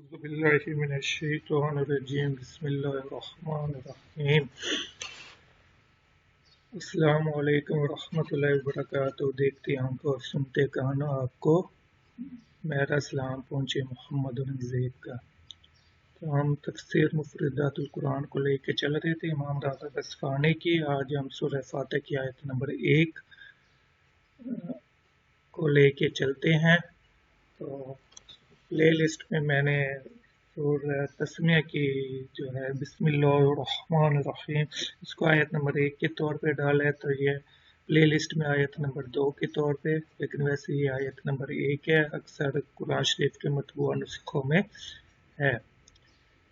أعوذ بالله من الشيطان الرجيم بسم الله الرحمن الرحيم السلام علیکم ورحمۃ اللہ وبرکاتہ دیکھتے آنکھوں اور سنتے کانوں آپ کو میرا سلام پہنچے محمد الزیب کا۔ تو ہم تفسیر مفردات القرآن کو لے کے چل رہے تھے امام راغب اصفہانی کی۔ آج ہم سورہ فاتح کی آیت نمبر 1 کو لے کے چلتے ہیں۔ تو پلے لسٹ میں میں نے سورہ تسمیہ کی جو ہے بسم اللہ الرحمن الرحیم اس کو آیت نمبر 1 کے طور پہ ڈالا ہے، تو یہ پلے لسٹ میں آیت نمبر 2 کے طور پہ، لیکن ویسے یہ آیت نمبر 1 ہے، اکثر قرآن شریف کے مطبوعہ نسخوں میں ہے۔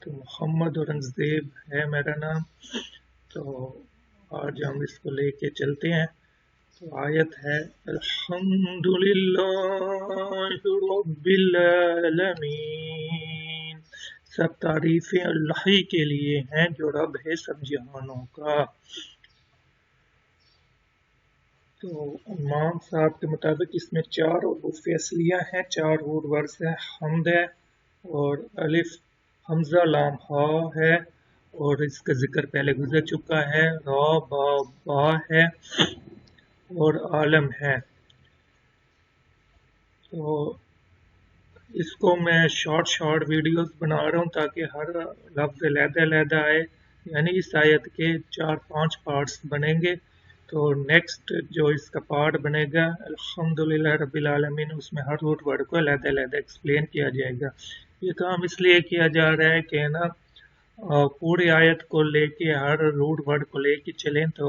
تو محمد اورنگزیب ہے میرا نام۔ تو آج ہم اس کو لے کے چلتے ہیں۔ تو آیت ہے الحمدللہ رب العالمین، سب تعریفیں اللہ ہی کے لیے ہیں جو رب ہے سب جہانوں کا۔ تو امام صاحب کے مطابق اس میں 4 حروف اصلیہ ہیں، 4 روٹ ورڈز ہیں۔ حمد ہے اور الف حمزہ لام ہا ہے، اور اس کا ذکر پہلے گزر چکا ہے۔ را با با ہے اور عالم ہے۔ تو اس کو میں شارٹ ویڈیوز بنا رہا ہوں تاکہ ہر لفظ علیحدہ علیحدہ آئے، یعنی اس آیت کے 4-5 پارٹس بنیں گے۔ تو نیکسٹ جو اس کا پارٹ بنے گا الحمدللہ رب العالمین، اس میں ہر روٹ ورڈ کو علیحدہ علیحدہ ایکسپلین کیا جائے گا۔ یہ کام اس لیے کیا جا رہا ہے کہ نا پوری آیت کو لے کے ہر روٹ ورڈ کو لے کے چلیں تو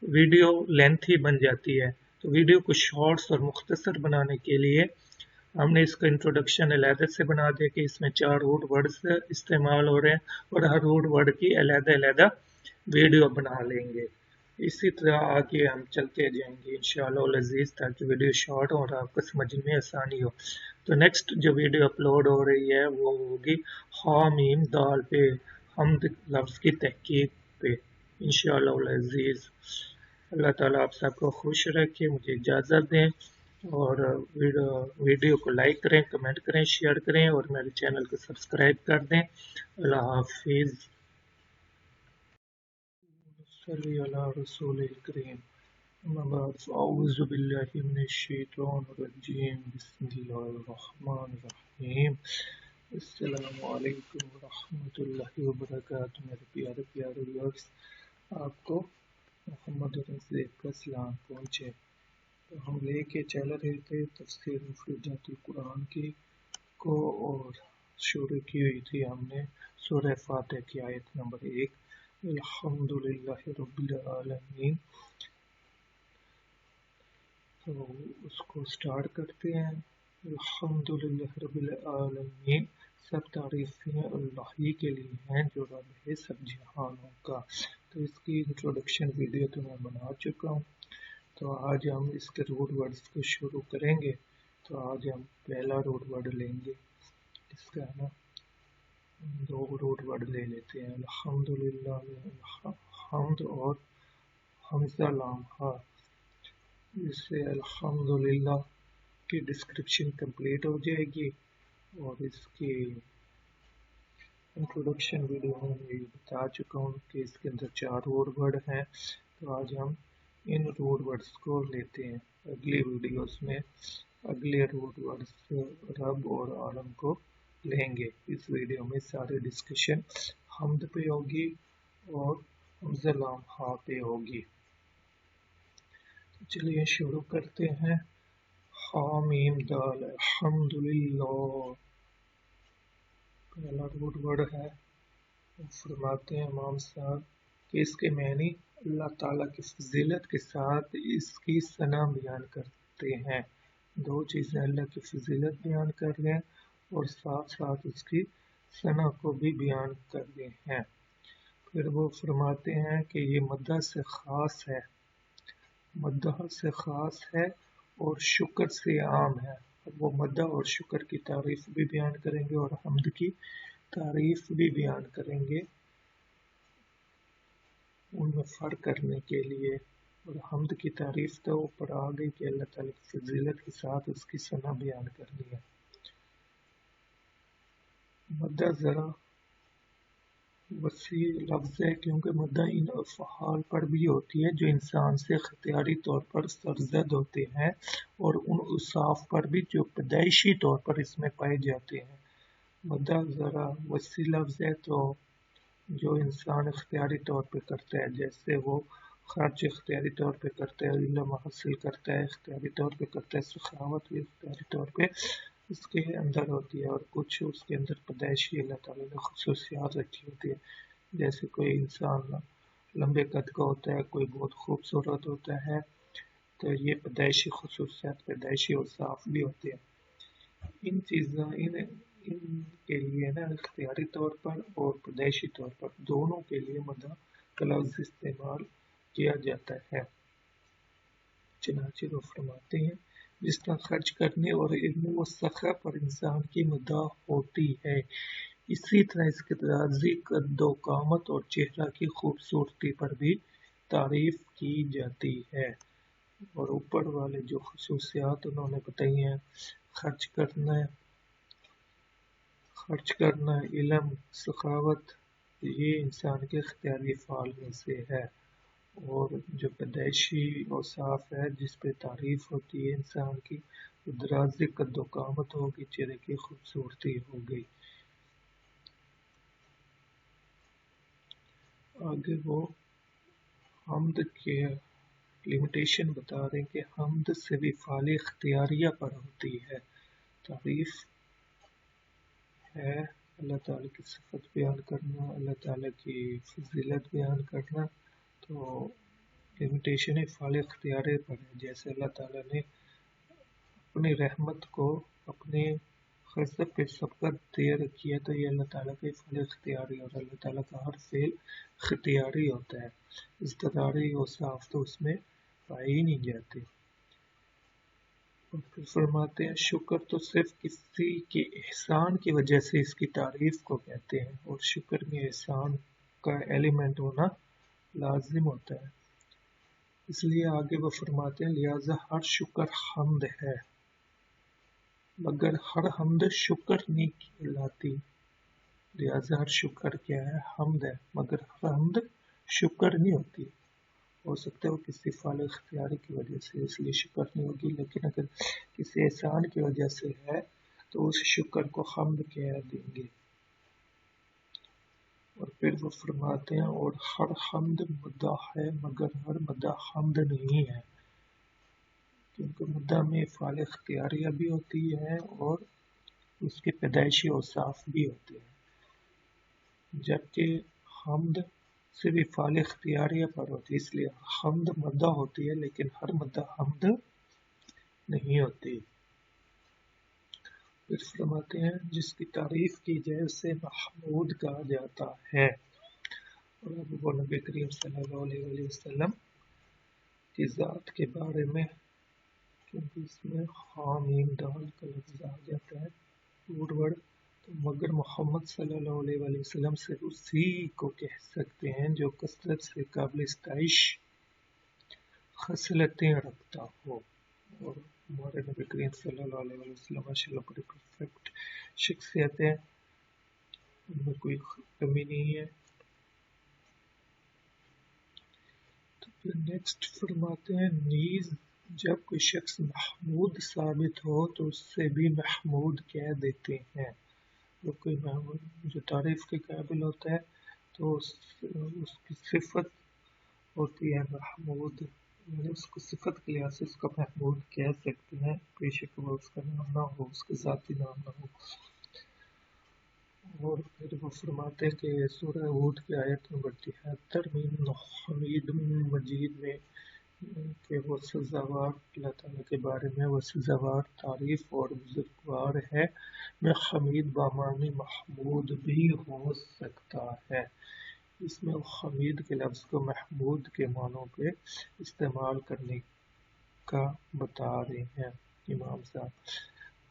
ویڈیو لینتھی بن جاتی ہے۔ تو ویڈیو کو شارٹس اور مختصر بنانے کے لیے ہم نے اس کا انٹروڈکشن علیحدہ سے بنا دیا کہ اس میں 4 روٹ ورڈز استعمال ہو رہے ہیں اور ہر روٹ ورڈ کی علیحدہ علیحدہ ویڈیو بنا لیں گے۔ اسی طرح آگے ہم چلتے جائیں گے انشاءاللہ العزیز، تاکہ ویڈیو شارٹ ہو اور آپ کو سمجھنے میں آسانی ہو۔ تو نیکسٹ جو ویڈیو اپلوڈ ہو رہی ہے وہ ہوگی حامیم دال پہ، حمد لفظ کی تحقیق پہ انشاءاللہ العزیز۔ اللہ تعالیٰ آپ سب کو خوش رکھے، مجھے اجازت دیں، اور ویڈیو کو لائک کریں، کمنٹ کریں، شیئر کریں، اور میرے چینل کو سبسکرائب کر دیں۔ اللہ حافظ۔ صلی علی رسول الکریم۔ اما بعد فاعوذ باللہ من الشیطان الرجیم بسم اللہ الرحمن الرحیم۔ السلام علیکم ورحمۃ اللہ وبرکاتہ۔ میرے پیارے ویورز، آپ کو محمد الزیب کا سلام پہنچے۔ تو ہم لے کے چل رہے تھے تفسیر مفردات القرآن کی کو، اور شروع کی ہوئی تھی ہم نے سورہ فاتح کی آیت نمبر 1 الحمدللہ رب العالمین۔ تو اس کو سٹارٹ کرتے ہیں۔ الحمدللہ رب العالمین، سب تعریفیں اللہ ہی کے لیے ہیں جو رب ہے سب جہانوں کا۔ تو اس کی انٹروڈکشن ویڈیو تو میں بنا چکا ہوں۔ تو آج ہم اس کے روٹ ورڈز کو شروع کریں گے۔ تو آج ہم پہلا روٹ ورڈ لیں گے، اس کا نا 2 روٹ ورڈ لے لیتے ہیں۔ الحمدللہ حمد اور حمزہ لام ہا، اس سے الحمدللہ کی ڈسکرپشن کمپلیٹ ہو جائے گی، اور اس کی انٹروڈکشن ویڈیو میں بتا چکا ہوں کہ اس کے اندر 4 روٹ ورڈ ہیں۔ تو آج ہم ان روٹ ورڈز کو لیتے ہیں، اگلی ویڈیوز میں اگلے روٹ ورڈز رب اور عالم کو لیں گے۔ اس ویڈیو میں سارے ڈسکشن حمد پہ ہوگی اور حمزہ لام ہا پہ ہوگی۔ چلیے شروع کرتے ہیں۔ حامیم دال الحمدللہ، پہلا روٹ ورڈ ہے۔ فرماتے ہیں امام صاحب کہ اس کے معنی اللہ تعالیٰ کی فضیلت کے ساتھ اس کی ثنا بیان کرتے ہیں۔ 2 چیزیں، اللہ کی فضیلت بیان کر رہے ہیں اور ساتھ ساتھ اس کی ثنا کو بھی بیان کر رہے ہیں۔ پھر وہ فرماتے ہیں کہ یہ مدح سے خاص ہے، مدح سے خاص ہے اور شکر سے عام ہے۔ وہ مدح اور شکر کی تعریف بھی بیان کریں گے اور حمد کی تعریف بھی بیان کریں گے، ان میں فرق کرنے کے لیے۔ اور حمد کی تعریف تو اوپر آ گئی کہ اللہ تعالیٰ کی فضیلت کے ساتھ اس کی ثنا بیان کرنی ہے۔ مدہ ذرا وسیع لفظ ہے کیونکہ مدہ ان افعال پر بھی ہوتی ہے جو انسان سے اختیاری طور پر سرزد ہوتے ہیں اور ان اوصاف پر بھی جو پیدائشی طور پر اس میں پائے جاتے ہیں۔ مدہ ذرا وسیع لفظ ہے تو جو انسان اختیاری طور پہ کرتا ہے، جیسے وہ خرچ اختیاری طور پہ کرتا ہے، علم حاصل کرتا ہے اختیاری طور پہ کرتا ہے، سخاوت بھی اختیاری طور پہ اس کے اندر ہوتی ہے، اور کچھ اس کے اندر پیدائشی اللہ تعالیٰ نے خصوصیات رکھی ہوتی ہے، جیسے کوئی انسان لمبے قد کا ہوتا ہے، کوئی بہت خوبصورت ہوتا ہے، تو یہ پیدائشی خصوصیات پیدائشی اوصاف بھی ہوتے ہیں۔ ان چیزوں ان کے لیے نا اختیاری طور پر اور پیدائشی طور پر دونوں کے لیے مدح کا لفظ استعمال کیا جاتا ہے۔ چنانچہ وہ فرماتے ہیں جس طرح خرچ کرنے اور علم و سخا پر انسان کی مدح ہوتی ہے، اسی طرح اس کے راضی قد و قامت اور چہرہ کی خوبصورتی پر بھی تعریف کی جاتی ہے۔ اور اوپر والے جو خصوصیات انہوں نے بتائی ہیں، خرچ کرنا، علم، سخاوت، یہ انسان کے اختیاری افعال میں سے ہے، اور جو پیدائشی اوصاف ہے جس پہ تعریف ہوتی ہے انسان کی، دراز قد و قامت ہوگی، چہرے کی خوبصورتی ہوگی۔ آگے وہ حمد کے لمیٹیشن بتا رہے ہیں کہ حمد صرف افعال اختیاریہ پر ہوتی ہے۔ تعریف ہے اللہ تعالیٰ کی صفت بیان کرنا، اللہ تعالیٰ کی فضیلت بیان کرنا، تو لمیٹیشن افعال اختیاریہ پر ہے، جیسے اللہ تعالیٰ نے اپنی رحمت کو اپنے خصب پہ سبقت دے رکھی ہے، تو یہ اللہ تعالیٰ کا افعال اختیاری، اور اللہ تعالیٰ کا ہر فعل اختیاری ہوتا ہے، اضطراری اوصاف تو اس میں پائے ہی نہیں جاتے۔ اور پھر فرماتے ہیں شکر تو صرف کسی کے احسان کی وجہ سے اس کی تعریف کو کہتے ہیں، اور شکر میں احسان کا ایلیمنٹ ہونا لازم ہوتا ہے، اس لیے آگے وہ فرماتے ہیں لہذا ہر شکر حمد ہے مگر ہر حمد شکر نہیں کہلاتی۔ لہذا ہر شکر کیا ہے؟ حمد ہے، مگر ہر حمد شکر نہیں ہوتی۔ ہو سکتا ہے وہ کسی فعل اختیاری کی وجہ سے اس لیے شکر نہیں ہوگی، لیکن اگر کسی احسان کی وجہ سے ہے تو اس شکر کو حمد کہہ دیں گے۔ اور پھر وہ فرماتے ہیں اور ہر حمد مدح ہے مگر ہر مدح حمد نہیں ہے، کیونکہ مدح میں افعال اختیاریہ بھی ہوتی ہے اور اس کے پیدائشی اوصاف بھی ہوتے ہیں، جبکہ حمد صرف افعال اختیاریہ پر ہوتی ہے، اس لیے حمد مدح ہوتی ہے لیکن ہر مدح حمد نہیں ہوتی۔ پھر فرماتے ہیں جس کی تعریف کی جائے اسے محمود کہا جاتا ہے، اور اب وہ نبی کریم صلی اللہ علیہ وسلم کی ذات کے بارے میں، کیونکہ اس میں حامیم دال کا لفظ آ جاتا ہے ورڈ، تو مگر محمد صلی اللہ علیہ وسلم سے اسی کو کہہ سکتے ہیں جو کثرت سے قابل ستائش خصلتیں رکھتا ہو، اور ہمارے نبی کریم صلی اللہ علیہ وسلم ماشاءاللہ بڑی پرفیکٹ شخصیت ہے، ان میں کوئی کمی نہیں ہے۔ تو پھر نیکسٹ فرماتے ہیں نیز جب کوئی شخص محمود ثابت ہو تو اس سے بھی محمود کہہ دیتے ہیں، جب کوئی محمود جو تعریف کے قابل ہوتا ہے تو اس کی صفت ہوتی ہے محمود، یعنی اس کو صفت کے لحاظ سے اس کا محمود کہہ سکتے ہیں، بے شک وہ اس کا نام نہ ہو، اس کے ذاتی نام نہ ہو۔ اور پھر وہ فرماتے ہیں کہ سورہ ہود کی آیت نمبر 73 میں حمید مجید میں کہ وہ سزاوار اللہ تعالیٰ کے بارے میں وہ سزاوار تعریف اور بزرگوار ہے، میں حمید بامانی محمود بھی ہو سکتا ہے۔ اس میں حمید کے لفظ کو محمود کے معنوں پہ استعمال کرنے کا بتا رہے ہیں امام صاحب۔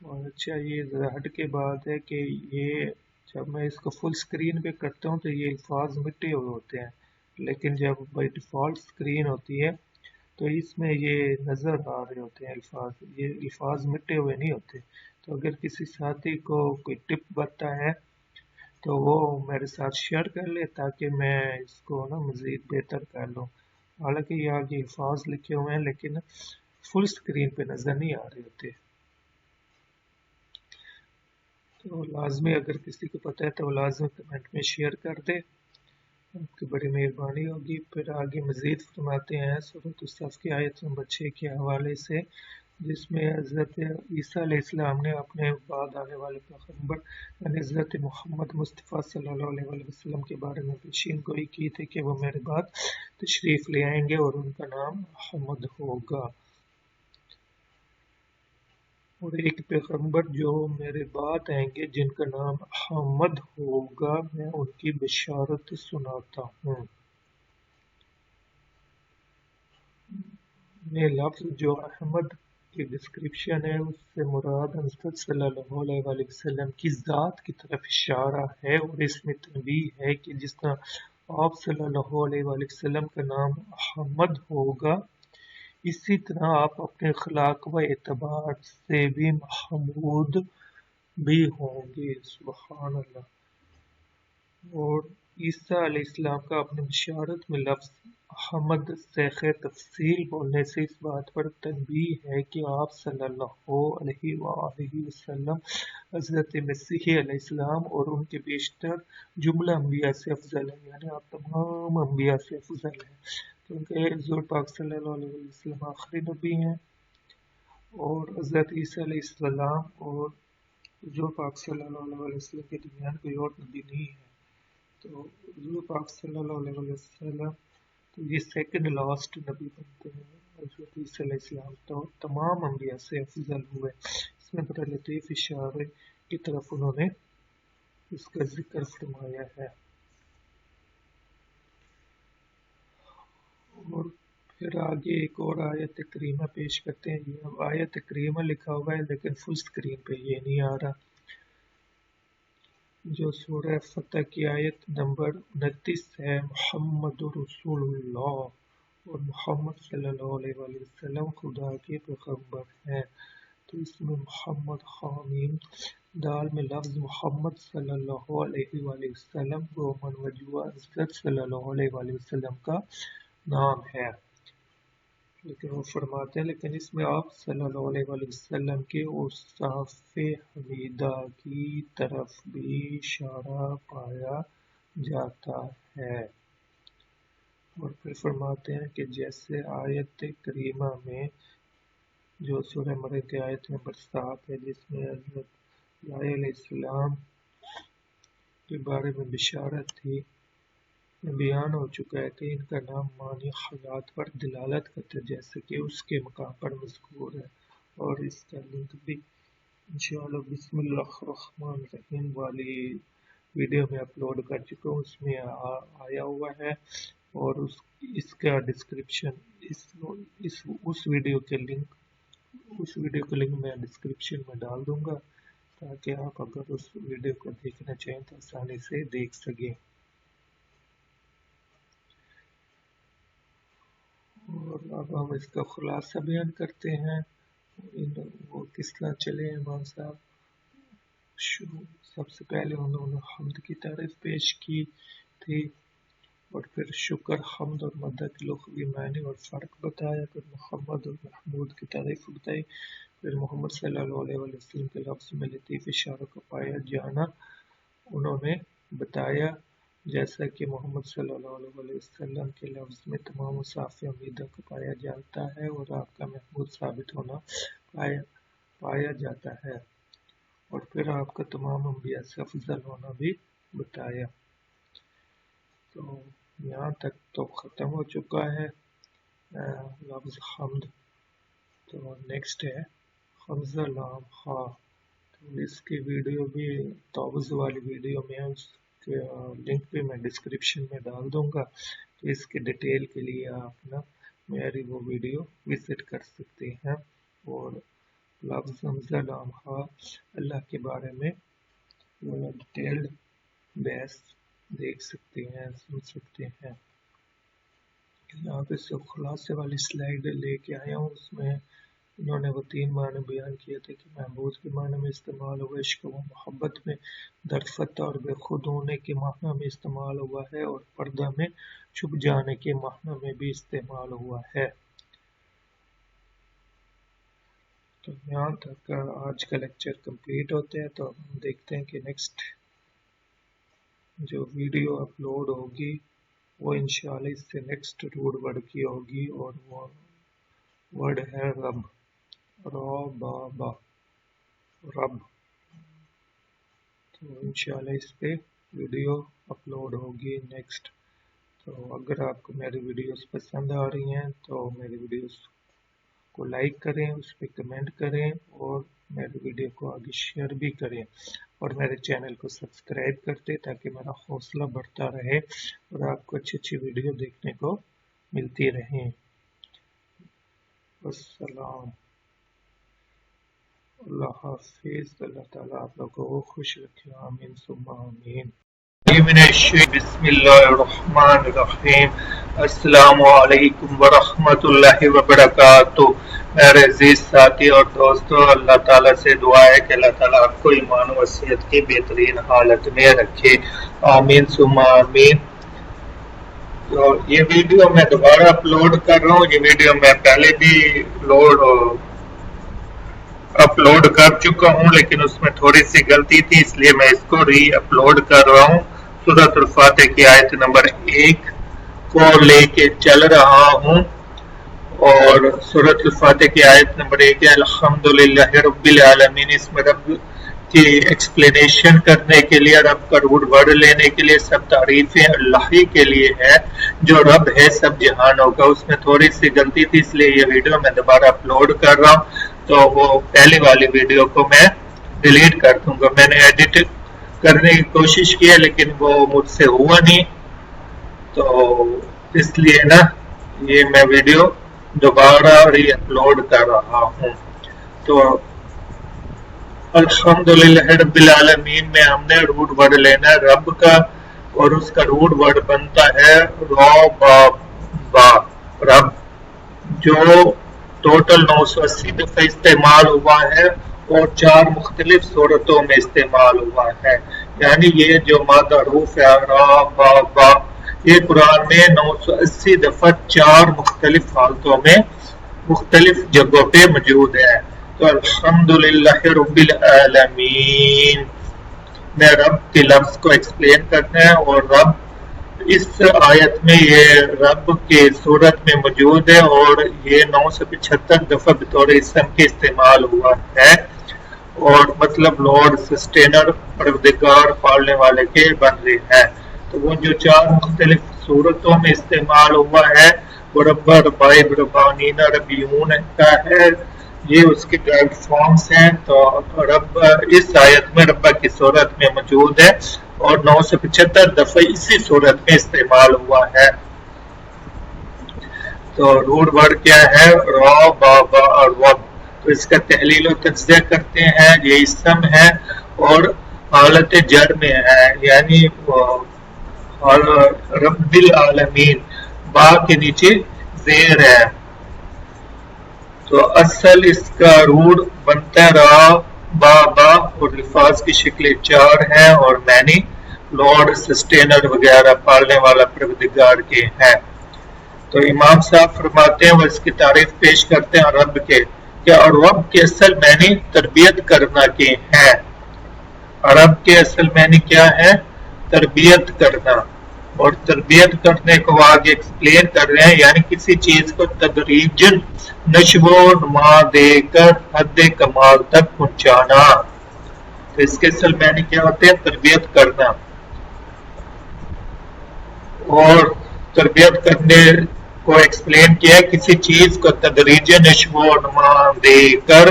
اور اچھا یہ ذرا ہٹ کے بات ہے کہ یہ جب میں اس کو فل سکرین پہ کرتا ہوں تو یہ الفاظ مٹے ہوئے ہوتے ہیں، لیکن جب بائی ڈیفالٹ سکرین ہوتی ہے تو اس میں یہ نظر آ رہے ہوتے ہیں الفاظ، یہ الفاظ مٹے ہوئے نہیں ہوتے۔ تو اگر کسی ساتھی کو کوئی ٹپ بتا ہے تو وہ میرے ساتھ شیئر کر لے تاکہ میں اس کو نا مزید بہتر کر لوں. حالانکہ یہ آگے الفاظ لکھے ہوئے ہیں لیکن فل اسکرین پہ نظر نہیں آ رہے ہوتے. تو لازمی اگر کسی کو پتہ ہے تو وہ لازمی کمنٹ میں شیئر کر دے، آپ کی بڑی مہربانی ہوگی. پھر آگے مزید فرماتے ہیں سورۃ الصف کی آیت نمبر 6 کے حوالے سے، جس میں حضرت عیسیٰ علیہ السلام نے اپنے بعد آنے والے پیغمبر یعنی حضرت محمد مصطفیٰ صلی اللہ علیہ وسلم کے بارے میں پیشین گوئی کی تھی کہ وہ میرے بعد تشریف لے آئیں گے اور ان کا نام احمد ہوگا. اور ایک پیغمبر جو میرے بعد آئیں گے جن کا نام احمد ہوگا، میں ان کی بشارت سناتا ہوں. یہ لفظ جو احمد کی ڈسکرپشن ہے اس سے مراد حضرت صلی اللہ علیہ وآلہ وسلم کی ذات کی طرف اشارہ ہے، اور اس میں تنبیہ ہے کہ جس طرح آپ صلی اللہ علیہ وآلہ وسلم کا نام احمد ہوگا، اسی طرح آپ اپنے اخلاق و اعتبار سے بھی محمود بھی ہوں گے. سبحان اللہ. اور عیسیٰ علیہ السلام کا اپنی بشارت میں لفظ احمد سے خیر تفصیل بولنے سے اس بات پر تنبیہ ہے کہ آپ صلی اللہ علیہ وآلہ وسلم حضرت مسیح علیہ السلام اور ان کے بیشتر جملہ انبیاء سے افضل ہیں، یعنی آپ تمام انبیاء سے افضل ہیں، کیونکہ حضور پاک صلی اللہ علیہ وسلم آخری نبی ہیں اور حضرت عیسیٰ علیہ السلام اور حضور پاک صلی اللہ علیہ وسلم کے درمیان کوئی اور نبی نہیں ہے. تو حضور پاک صلی اللہ علیہ وسلم تو یہ سیکنڈ لاسٹ نبی بنتے ہیں. حضرت عیسیٰ علیہ السلام تو تمام انبیاء سے افضل ہوئے. اس میں بڑا لطیف اشارے کی طرف انہوں نے اس کا ذکر فرمایا ہے. اور پھر آگے ایک اور آیت کریمہ پیش کرتے ہیں. یہ آیت کریمہ لکھا ہوا ہے لیکن فل اسکرین پہ یہ نہیں آ رہا، جو سورہ فتح کی آیت نمبر 29 ہے. محمد رسول اللہ، اور محمد صلی اللہ علیہ وآلہ وسلم خدا کے پیغمبر ہیں. تو اس میں محمد خامیم دال میں لفظ محمد صلی اللہ علیہ وآلہ وسلم رومن وجوہ حضرت صلی اللہ علیہ وآلہ وسلم کا نام ہے، لیکن وہ فرماتے ہیں لیکن اس میں آپ صلی اللہ علیہ وآلہ وسلم کے اوصاف حمیدہ کی طرف بھی اشارہ پایا جاتا ہے. اور پھر فرماتے ہیں کہ جیسے آیت کریمہ میں جو سورہ مریم کی آیت نمبر 7 ہے جس میں حضرت علیہ السلام کے بارے میں بشارت تھی، بیان ہو چکا ہے کہ ان کا نام معنی حیات پر دلالت کرتا ہے جیسے کہ اس کے مقام پر مذکور ہے. اور اس کا لنک بھی انشاءاللہ بسم اللہ الرحمن الرحیم والی ویڈیو میں اپلوڈ کر چکا ہوں، اس میں آیا ہوا ہے. اور اس کا ڈسکرپشن اس ویڈیو کے لنک میں ڈسکرپشن میں ڈال دوں گا تاکہ آپ اگر اس ویڈیو کو دیکھنا چاہیں تو آسانی سے دیکھ سکیں. اور اب ہم اس کا خلاصہ بیان کرتے ہیں. وہ کس طرح چلے امام صاحب. سب سے پہلے انہوں نے حمد کی تعریف پیش کی تھی، اور پھر شکر، حمد اور مدح کے لغوی معنی اور فرق بتایا. پھر محمد اور محمود کی تعریف بتائی. پھر محمد صلی اللہ علیہ وسلم کے لفظ میں لطیف اشاروں کا پایا جانا انہوں نے بتایا، جیسا کہ محمد صلی اللہ علیہ وسلم کے لفظ میں تمام اوصاف حمیدہ کو پایا جاتا ہے اور آپ کا محمود ثابت ہونا پایا جاتا ہے. اور پھر آپ کا تمام انبیاء سے افضل ہونا بھی بتایا. تو یہاں تک تو ختم ہو چکا ہے لفظ حمد. تو نیکسٹ ہے حمزہ لام ہا. تو اس کی ویڈیو بھی توبز والی ویڈیو میں اس کے لنک بھی میں ڈسکرپشن میں ڈال دوں گا، تو اس کے ڈیٹیل کے لیے آپ نا میری وہ ویڈیو وزٹ کر سکتے ہیں اور لفظ حمزہ لام ہا اللہ کے بارے میں ڈیٹیلڈ بحث دیکھ سکتے ہیں، سن سکتے ہیں. یہاں پہ خلاصے والی سلائیڈ لے کے آیا ہوں، اس میں انہوں نے وہ 3 معنی بیان کیے تھے کہ محبوب کے معنی میں استعمال ہوا، عشق و محبت میں درفتہ اور بے خود ہونے کے معنی میں استعمال ہوا ہے، اور پردہ میں چھپ جانے کے معنی میں بھی استعمال ہوا ہے۔ تو یہاں تک آج کا لیکچر کمپلیٹ ہوتا ہے۔ تو ہم دیکھتے ہیں کہ نیکسٹ جو ویڈیو اپلوڈ ہوگی وہ انشاءاللہ اس سے نیکسٹ روٹ ورڈ کی ہوگی، اور وہ ورڈ ہے رب، با رب۔ تو انشاءاللہ اس پہ ویڈیو اپلوڈ ہوگی نیکسٹ۔ تو اگر آپ کو میری ویڈیوز پسند آ رہی ہیں تو میری ویڈیوز کو لائک کریں، اس پہ کمنٹ کریں، اور میری ویڈیو کو آگے شیئر بھی کریں، اور میرے چینل کو سبسکرائب کر دیں تاکہ میرا حوصلہ بڑھتا رہے اور آپ کو اچھی اچھی ویڈیو دیکھنے کو ملتی رہیں۔ السلام، اللہ حافظ، اللہ تعالیٰ آپ لوگوں کو خوش رکھے، آمین ثم آمین۔ بسم اللہ الرحمن الرحیم، السلام علیکم ورحمۃ اللہ وبرکاتہ۔ میرے عزیز ساتھی اور دوستو، اللہ تعالیٰ سے دعا ہے کہ اللہ تعالیٰ آپ کو ایمان و صحت کی بہترین حالت میں رکھے، آمین ثم آمین۔ تو یہ ویڈیو میں دوبارہ اپلوڈ کر رہا ہوں، یہ ویڈیو میں پہلے بھی اپلوڈ کر چکا ہوں، لیکن اس میں تھوڑی سی غلطی تھی، اس لیے میں اس کو ری اپلوڈ کر رہا ہوں۔ سورۃ الفاتح کی آیت نمبر 1 کو لے کے چل رہا ہوں، اور سورۃ الفاتح کی آیت نمبر 1 ہے الحمدللہ رب العالمین۔ اس میں رب کی ایکسپلینیشن کرنے کے لیے، رب کا روٹ ورڈ لینے کے لیے سب تعریفیں اللہ ہی کے لیے ہے، جو رب ہے سب جہانوں کا۔ اس میں تھوڑی سی غلطی تھی، اس لیے یہ ویڈیو میں دوبارہ اپلوڈ کر رہا ہوں۔ تو وہ پہلی والی ویڈیو کو میں ڈیلیٹ کر دوں گا۔ میں نے ایڈٹ کرنے کی کوشش کی ہے لیکن وہ مجھ سے ہوا نہیں، تو اس لیے نا یہ میں ویڈیو دوبارہ ری اپلوڈ کر رہا ہوں۔ تو الحمدللہ رب العالمین میں ہم نے روٹ ورڈ لینا ہے رب کا، اور اس کا روٹ ورڈ بنتا ہے با رب، جو ٹوٹل 980 دفعہ استعمال ہوا ہے اور 4 مختلف صورتوں میں استعمال ہوا ہے۔ یعنی یہ جو مادہ حروف ہے را با یہ قرآن میں 980 دفعہ 4 مختلف حالتوں میں مختلف جگہوں پہ موجود ہے۔ تو الحمدللہ رب العالمین میں رب کے لفظ کو ایکسپلین کرنا ہے، اور رب اس آیت میں یہ رب کے صورت میں موجود ہے، اور یہ 975 دفعہ بطور اسم کے استعمال ہوا ہے، اور مطلب لارڈ، سسٹینر، پروردگار، پالنے والے کے بن رہے ہیں۔ تو وہ جو 4 مختلف صورتوں میں استعمال ہوا ہے وہ ربا، ربائب، ربانینا، ربیون کا ہے، یہ اس کے ڈرائیو فارمز ہیں۔ تو رب اس آیت میں ربا کی صورت میں موجود ہے اور 975 دفعہ اسی صورت میں استعمال ہوا ہے۔ تو روٹ ورڈ کیا ہے؟ را با اور وب۔ تو اس کا تحلیل و تجزیہ کرتے ہیں، یہ اسم ہے اور حالت جر میں ہے، یعنی رب العالمین، با کے نیچے زیر ہے۔ تو اصل اس کا روٹ بنتا ہے را با اور الفاظ کی شکلیں 4 ہیں، اور معنی لارڈ، سسٹینر وغیرہ، پالنے والا، پروردگار کے ہیں۔ تو امام صاحب فرماتے ہیں، وہ اس کی تعریف پیش کرتے ہیں رب کے، کہ اور رب کے اصل معنی تربیت کرنا کے ہیں۔ رب کے اصل معنی کیا ہے؟ تربیت کرنا، اور تربیت کرنے کو آگے ایکسپلین کر رہے ہیں، یعنی کسی چیز کو تدریجاً نشو و نما دے کر حد کمال تک پہنچانا۔ تو اس کے اصل معنی کیا ہوتے ہیں؟ تربیت کرنا، اور تربیت کرنے کو ایکسپلین کیا ہے کسی چیز کو تدریجاً نشو و نما دے کر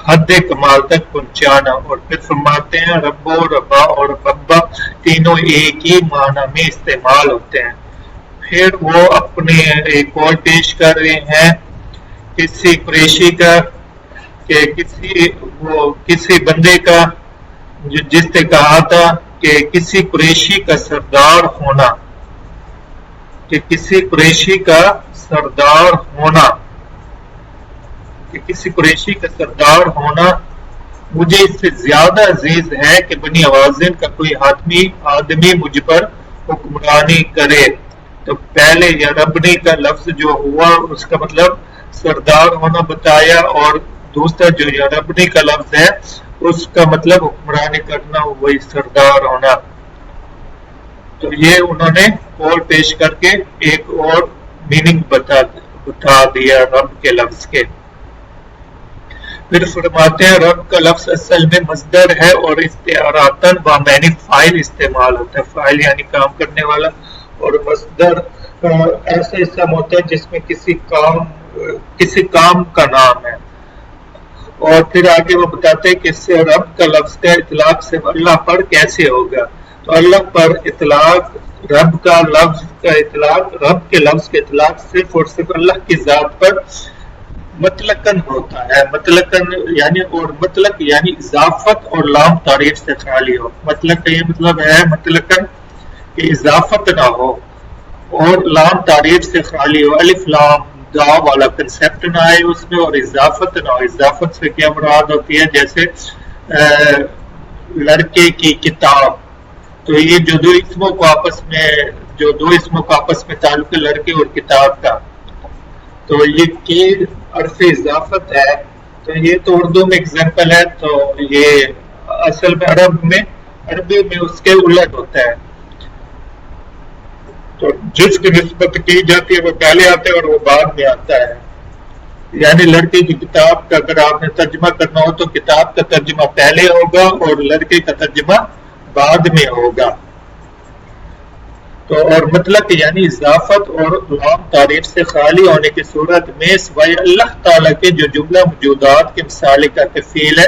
حد کمال تک پہنچانا۔ اور پھر فرماتے ہیں رب و ربا اور ببا تینوں ایک ہی معنی میں استعمال ہوتے ہیں۔ پھر وہ اپنے ایک اور پیش کر رہے ہیں کسی قریشی کا، کہ کسی بندے کا جس نے کہا تھا کہ کسی قریشی کا سردار ہونا، کہ کسی قریشی کا سردار ہونا، کہ کسی قریشی کا سردار ہونا مجھے اس سے زیادہ عزیز ہے کہ بنی حوازن کا کوئی حاتمی آدمی مجھ پر حکمرانی کرے. تو پہلے یا ربنی کا لفظ جو ہوا اس کا مطلب سردار ہونا بتایا، اور دوسرا جو یا ربنی کا لفظ ہے اس کا مطلب حکمرانی کرنا، وہی سردار ہونا. تو یہ انہوں نے اور پیش کر کے ایک اور میننگ بتا دیا رب کے لفظ کے. پھر فرماتے ہیں رب کا لفظ اصل میں مصدر ہے اور استعاراتاً بامعنی فاعل استعمال ہوتا ہے. فاعل یعنی کام کرنے والا، اور مصدر ایسا اسم ہوتا ہے جس میں کسی کام کا نام ہے. اور پھر آگے وہ بتاتے ہیں کہ اس سے رب کا لفظ کا اطلاق صرف اللہ پر کیسے ہوگا. تو اللہ پر اطلاق رب کے لفظ کا اطلاق صرف اور صرف اللہ کی ذات پر مطلقاً ہوتا ہے. مطلقاً یعنی اضافت اور لام تعریف سے خالی ہو. مطلق کا یہ مطلب ہے مطلقاً کہ اضافت نہ ہو اور لام تعریف سے خالی ہو. الف لام دا والا کنسپٹ نہ آئے اس میں، اور اضافت نہ ہو. اضافت سے کیا مراد ہوتی ہے؟ جیسے لڑکے کی کتاب. تو یہ جو دو اسموں کو آپس میں تعلق ہے لڑکے اور کتاب کا، تو یہ عرف اضافت ہے. تو یہ تو اردو میں ایگزامپل ہے. تو یہ اصل میں عربی میں اس کے الٹ ہوتا ہے. تو جس کی نسبت کی جاتی ہے وہ پہلے آتا ہے اور وہ بعد میں آتا ہے. یعنی لڑکے کی کتاب کا اگر آپ نے ترجمہ کرنا ہو تو کتاب کا ترجمہ پہلے ہوگا اور لڑکے کا ترجمہ بعد میں ہوگا. تو اور مطلق یعنی اضافت اور لام تعریف سے خالی ہونے کی صورت میں سوائے اللہ تعالیٰ کے جو جملہ موجودات کے مثال کا کفیل ہے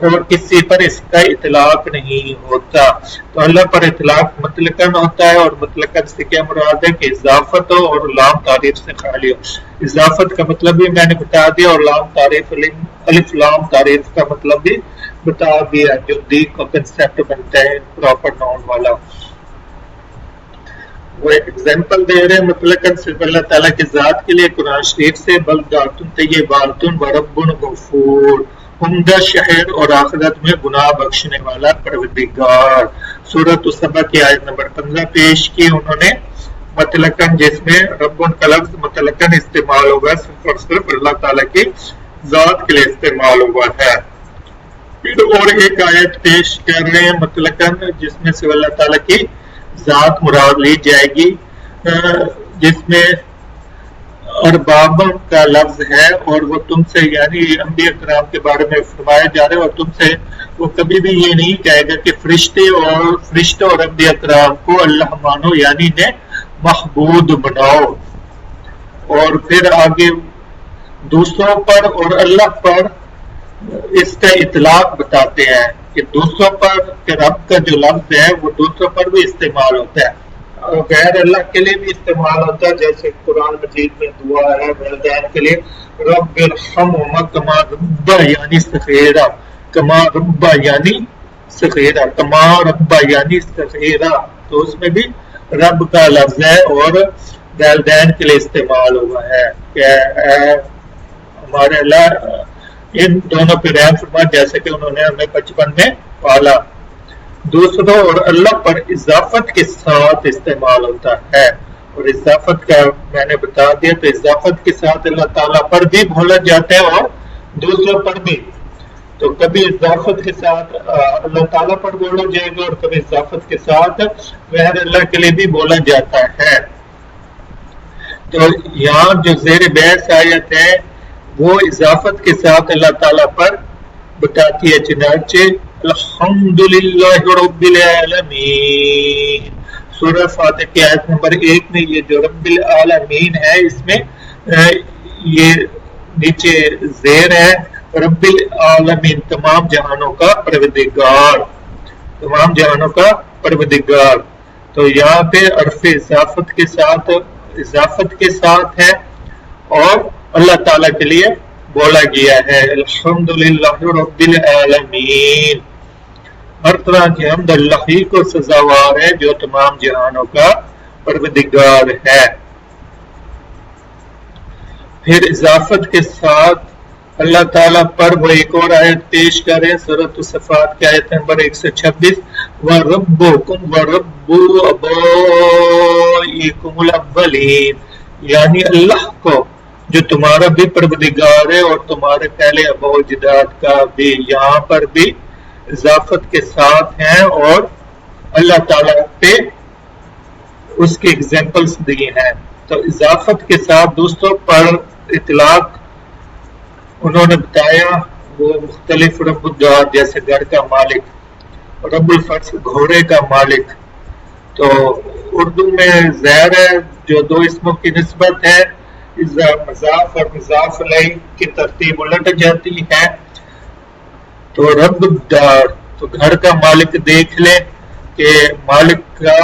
اور کسی پر اس کا اطلاق نہیں ہوتا. تو اللہ پر اطلاق مطلقاً ہوتا ہے، اور مطلقاً سے کیا مراد ہے کہ اضافت ہو اور لام تعریف سے خالی ہو. اضافت کا مطلب بھی میں نے بتا دیا، اور لام تعریف الف لام تعریف کا مطلب بھی بتا دیا، جو دی کا کنسپٹ بنتا ہے پراپر ناؤن والا. وہ ایگزامپل دے رہے ہیں مطلقاً صرف اللہ تعالیٰ کی ذات کے لیے قرآن شریف سے. بلداتن طیباتن ورب غفور، عمدہ شہر اور آخرت میں گناہ بخشنے والا پروردگار. سورۃ السبا کی آیت نمبر 15 پیش کی انہوں نے مطلقاً، جس میں رب کا لفظ مطلقاً استعمال ہوگا، صرف اور صرف اللہ تعالیٰ کی ذات کے لیے استعمال ہوا ہے. پھر اور ایک آیت پیش کر رہے ہیں مطلقاً، جس میں سے اللہ تعالیٰ کی ذات مراد لی جائے گی، جس میں ارباب کا لفظ ہے، اور وہ تم سے یعنی انبیاء کرام کے بارے میں فرمایا جا رہا ہے، اور تم سے وہ کبھی بھی یہ نہیں کہے گا کہ فرشتے اور انبیاء کرام کو اللہ مانو، یعنی انہیں محبوب بناؤ. اور پھر آگے دوسروں پر اور اللہ پر اس کا اطلاق بتاتے ہیں کہ دوسروں پر کہ رب کا جو لفظ ہے وہ دوسروں پر بھی استعمال ہوتا ہے، اور غیر اللہ کے لیے بھی استعمال ہوتا ہے. جیسے قرآن مجید میں دعا ہے والدین کے لیے، رب ارحمہما کما ربا یعنی صغیرا، کما ربا یعنی صغیرا، کما ربا یعنی صغیرا. تو اس میں بھی رب کا لفظ ہے اور والدین کے لیے استعمال ہوا ہے کہ ہمارے اللہ ان دونوں پہ رحم فرما جیسے کہ انہوں نے ہمیں بچپن میں پالا. دوسروں اور اللہ پر اضافت کے ساتھ استعمال ہوتا ہے، اور اضافت کا میں نے بتا دیا. تو اضافت کے ساتھ اللہ تعالیٰ پر بھی بولا جاتا ہے اور دوسروں پر بھی. تو کبھی اضافت کے ساتھ اللہ تعالیٰ پر بولا جائے گا، اور کبھی اضافت کے ساتھ غیر اللہ کے لیے بھی بولا جاتا ہے. تو یہاں جو زیر بحث آیت ہے وہ اضافت کے ساتھ اللہ تعالیٰ پر بتاتی ہے. چنانچہ الحمدللہ رب العالمین، سورہ فاتح کی آیت نمبر 1 میں یہ جو رب العالمین ہے اس میں یہ نیچے زیر ہے رب العالمین، تمام جہانوں کا پروردگار، تمام جہانوں کا پروردگار. تو یہاں پہ عرف اضافت کے ساتھ ہے اور اللہ تعالیٰ کے لیے بولا گیا ہے الحمدللہ رب العالمین. ہر طرح کی حمد اللہ ہی کو سزاوار ہے جو تمام جہانوں کا پروردگار ہے. پھر اضافت کے ساتھ اللہ تعالیٰ پر وہ ایک اور آیت پیش کرے سورۃ الصفات کی آیت نمبر 126 وَرَبُّكُمْ وَرَبُّ آبَائِكُمُ الْأَوَّلِينَ، یعنی اللہ کو جو تمہارا بھی پروردگار ہے اور تمہارے پہلے اباء و اجداد کا بھی، یہاں پر بھی اضافت کے ساتھ ہیں اور اللہ تعالیٰ پہ اس کی ایگزامپلس دی ہیں. تو اضافت کے ساتھ دوستوں پر اطلاق انہوں نے بتایا وہ مختلف رب الدعات جیسے گھر کا مالک، رب الفرس گھوڑے کا مالک. تو اردو میں ظاہر ہے جو دو اسموں کی نسبت ہے مضاف اور مضاف الیہ کی ترتیب الٹ جاتی ہے. تو رب الدار تو گھر کا مالک دیکھ لیں کہ مالک کا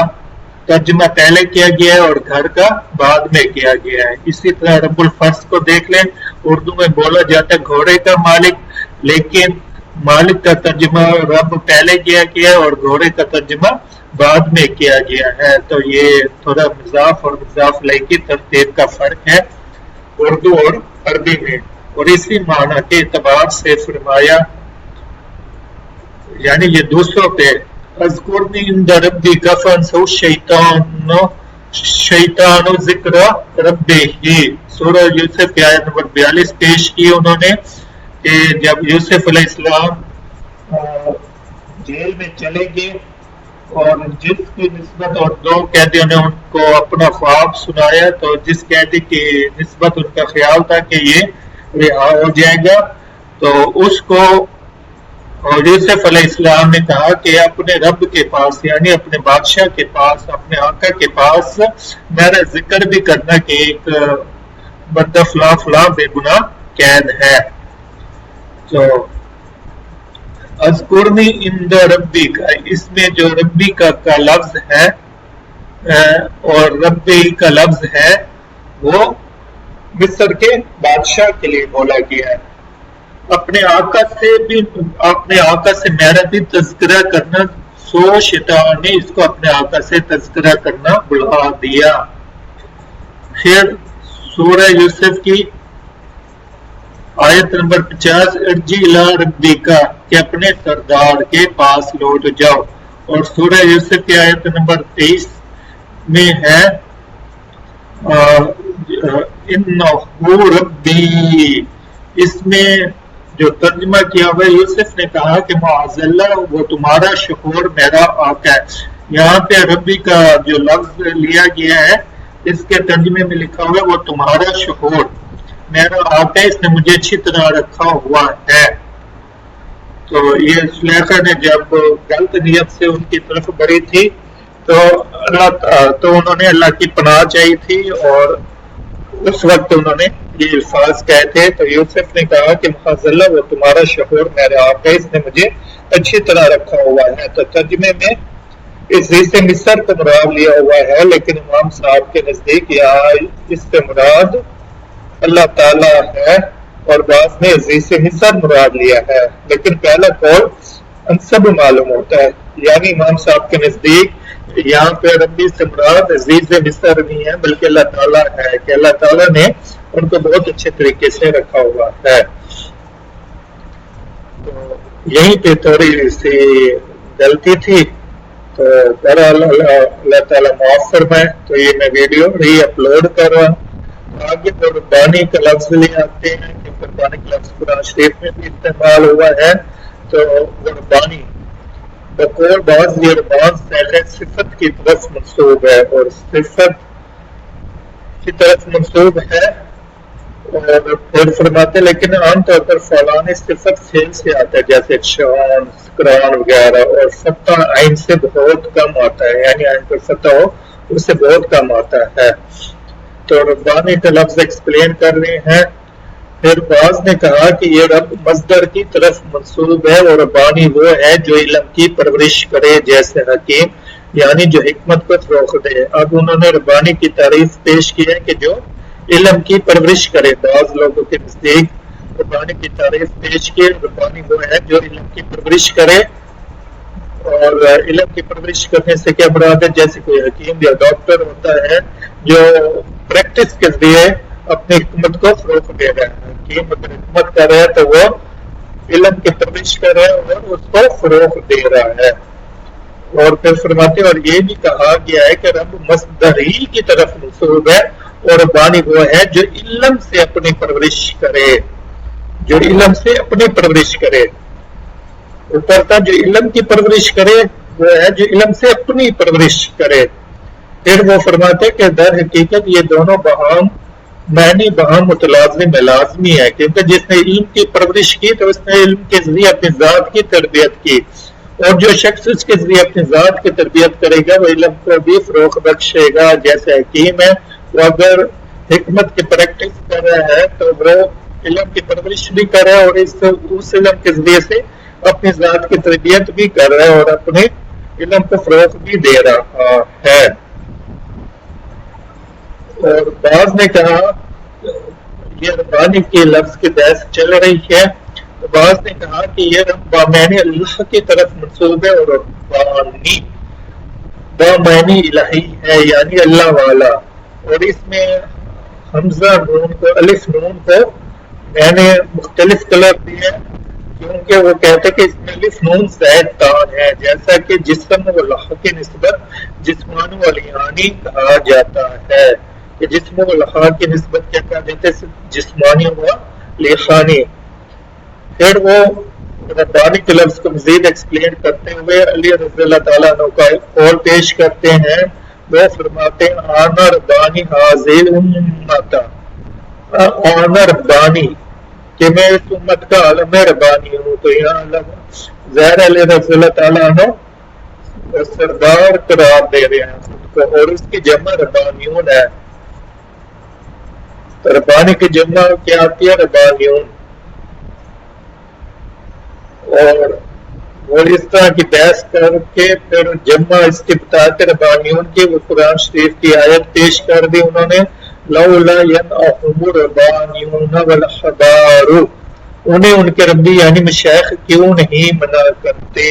ترجمہ پہلے کیا گیا ہے اور گھر کا بعد میں کیا گیا ہے. اسی طرح رب الفرس کو دیکھ لیں، اردو میں بولا جاتا ہے گھوڑے کا مالک، لیکن مالک کا ترجمہ رب پہلے کیا گیا ہے اور گھوڑے کا ترجمہ بعد میں کیا گیا ہے. تو یہ تھوڑا مضاف اور مضاف الیہ کی ترتیب کا فرق ہے اردو اور عربی میں. اور اسی معنی کے اعتبار سے فرمایا یعنی یہ دوسروں پہ اذکرنی عند ربک فانسوا الشیطان ذکر ربہ، سورہ یوسف کی آیت نمبر 42 پیش کی انہوں نے کہ جب یوسف علیہ السلام جیل میں چلے گئے اور جس کی نسبت اور دو قیدیوں نے ان کو اپنا خواب سنایا، تو جس قیدی کی نسبت ان کا خیال تھا کہ یہ رہا ہو جائے گا، تو اس کو اور یوسف علیہ السلام نے کہا کہ اپنے رب کے پاس یعنی اپنے بادشاہ کے پاس، اپنے آقا کے پاس میرا ذکر بھی کرنا کہ ایک بندہ فلاں فلاں بے گناہ قید ہے. تو اذکرنی عند ربی کا، اس میں جو ربی کا لفظ ہے اور ربی کا لفظ ہے وہ مصر کے بادشاہ کے لیے بولا گیا ہے. اپنے آقا سے میرا بھی تذکرہ کرنا، سو شیطان نے اس کو اپنے آقا سے تذکرہ کرنا بلا دیا. پھر سورہ یوسف کی آیت نمبر 50 ارجع الی ربک کہ اپنے سردار کے پاس لوٹ جاؤ. اور سورہ یوسف کی آیت نمبر 23 میں ہے انہ ربی، اس میں جو ترجمہ کیا ہوا ہے یوسف نے کہا کہ معاذ اللہ وہ تمہارا شکور میرا آقا ہے. یہاں پہ ربی کا جو لفظ لیا گیا ہے اس کے ترجمے میں لکھا ہوا ہے وہ تمہارا شکور میرا آقا ہے، اس نے مجھے اچھی طرح رکھا ہوا ہے. تو یہ سلیخا نے جب غلط نیت سے ان کی طرف بڑھی تھی تو انہوں نے اللہ کی پناہ چاہی تھی اور اس وقت انہوں نے یہ الفاظ کہے تھے. تو یوسف نے کہا کہ معاذ اللہ وہ تمہارا شکور میرے آقا ہے، اس نے مجھے اچھی طرح رکھا ہوا ہے. تو ترجمے میں عزیز مصر کو مراد لیا ہوا ہے، لیکن امام صاحب کے نزدیک یہاں اس سے مراد اللہ تعالیٰ ہے اور بعض میں عزیز مصر مراد لیا ہے، لیکن پہلا قول انسب معلوم ہوتا ہے. یعنی امام صاحب کے نزدیک یہاں پہ ربی سے مراد عزیز مصر نہیں ہے بلکہ اللہ تعالیٰ ہے کہ اللہ تعالیٰ نے ان کو بہت اچھے طریقے سے رکھا ہوا ہے. تو یہیں پہ تھوڑی سی غلطی تھی، تو بہرحال اللہ تعالیٰ معاف فرمائے. تو یہ میں ویڈیو ری اپلوڈ کر رہا ہوں. آگے قربانی کا لفظ لے آتے ہیں کہ قربانی کا لفظ قرآن شریف میں بھی استعمال ہوا ہے. تو قربانی بقول بعض یہ پہلے صفت کی طرف منسوب ہے اور صفت کی طرف منسوب ہے اور پھر فرماتے لیکن عام طور پر فعلان صفت فعل سے آتا ہے جیسے شان، سکران وغیرہ، اور فتح عین سے بہت کم آتا ہے، یعنی عین پر فتح ہو اس سے بہت کم آتا ہے. تو ربانی کا لفظ ایکسپلین کر رہے ہیں. پھر بعض نے کہا کہ یہ رب مصدر کی طرف منسوب ہے اور ربانی وہ ہے جو علم کی پرورش کرے جیسے حکیم، یعنی جو حکمت کو فروغ دے. اب انہوں نے ربانی کی تعریف پیش کی ہے کہ جو علم کی پرورش کرے. بعض لوگوں کے نزدیک ربانی کی تعریف پیش کی، ربانی وہ ہے جو علم کی پرورش کرے. اور علم کی پرورش کرنے سے کیا مراد ہے؟ جیسے کوئی حکیم یا ڈاکٹر ہوتا ہے جو پریکٹس کے ذریعے اپنی حکمت کو فروغ دے رہا ہے. حکیم اگر حکمت کر رہا ہے تو وہ علم کی پرورش کر رہا ہے اور اس کو فروغ دے رہا ہے. اور پھر فرماتے ہیں اور یہ بھی کہا گیا ہے کہ رب مصدری کی طرف منسوب ہے اور بانی وہ ہے جو علم سے اپنی پرورش کرے، جو علم سے اپنی پرورش کرے. اوپر کا جو علم کی پرورش کرے وہ ہے جو علم سے اپنی پرورش کرے. پھر وہ فرماتے ہیں کہ در حقیقت یہ دونوں بہام معنی بہام متلازم لازمی ہے، کیونکہ جس نے علم کی پرورش کی تو اس نے علم کے ذریعے اپنی ذات کی تربیت کی، اور جو شخص اس کے ذریعے اپنی ذات کی تربیت کرے گا وہ علم کو بھی فروغ بخشے گا. جیسے حکیم ہے وہ اگر حکمت کی پریکٹس کر رہا ہے تو وہ علم کی پرورش بھی کر رہا ہے اور اس علم کے ذریعے سے اپنی ذات کی تربیت بھی کر رہا ہے اور اپنے علم کو فروغ بھی دے رہا ہے. اور بعض نے کہا یہ ربانی کے لفظ کی بحث چل رہی ہے، بعض نے کہا کہ یہ بامعنی اللہ کی طرف منسوب ہے اور ربانی بامعنی الہی ہے یعنی اللہ والا. اور اس میں حمزہ نون کو الف نون کو میں نے مختلف کلر دیے کیونکہ وہ کہتے ہیں کہ اس میں الف نون زائد تان ہے، جیسا کہ جسم و لحظ کی نسبت جسمان و لیانی کہا جاتا ہے کہ جسم و لحظ کی نسبت کیا کہا جاتا ہے جسمانی و لیخانی. پھر وہ ربانی کے لفظ کو مزید ایکسپلین کرتے ہوئے علی رضی اللہ تعالیٰ عنہ کا ایک قول پیش کرتے ہیں. وہ فرماتے ہیں آنا ربانی حاضر امت، آنا ربانی کہ میں اس امت کا عالم ربانی ہوں. تو یہاں ظاہر علی رضی اللہ تعالیٰ عنہ سردار قرار دے رہے ہیں خود کو، اور اس کی جمع ربانیون ہے. تو ربانی کی جمع کیا آتی ہے؟ ربانیون. اور وہ اس طرح کی بحث کر کے پھر جمع اس کے بتا کے ربانیون کی وہ قرآن شریف کی آیت پیش کر دی انہوں نے، لولا ینأہم الربانیون والاحبار، انہیں ان کے ربی یعنی مشائخ کیوں نہیں منع کرتے.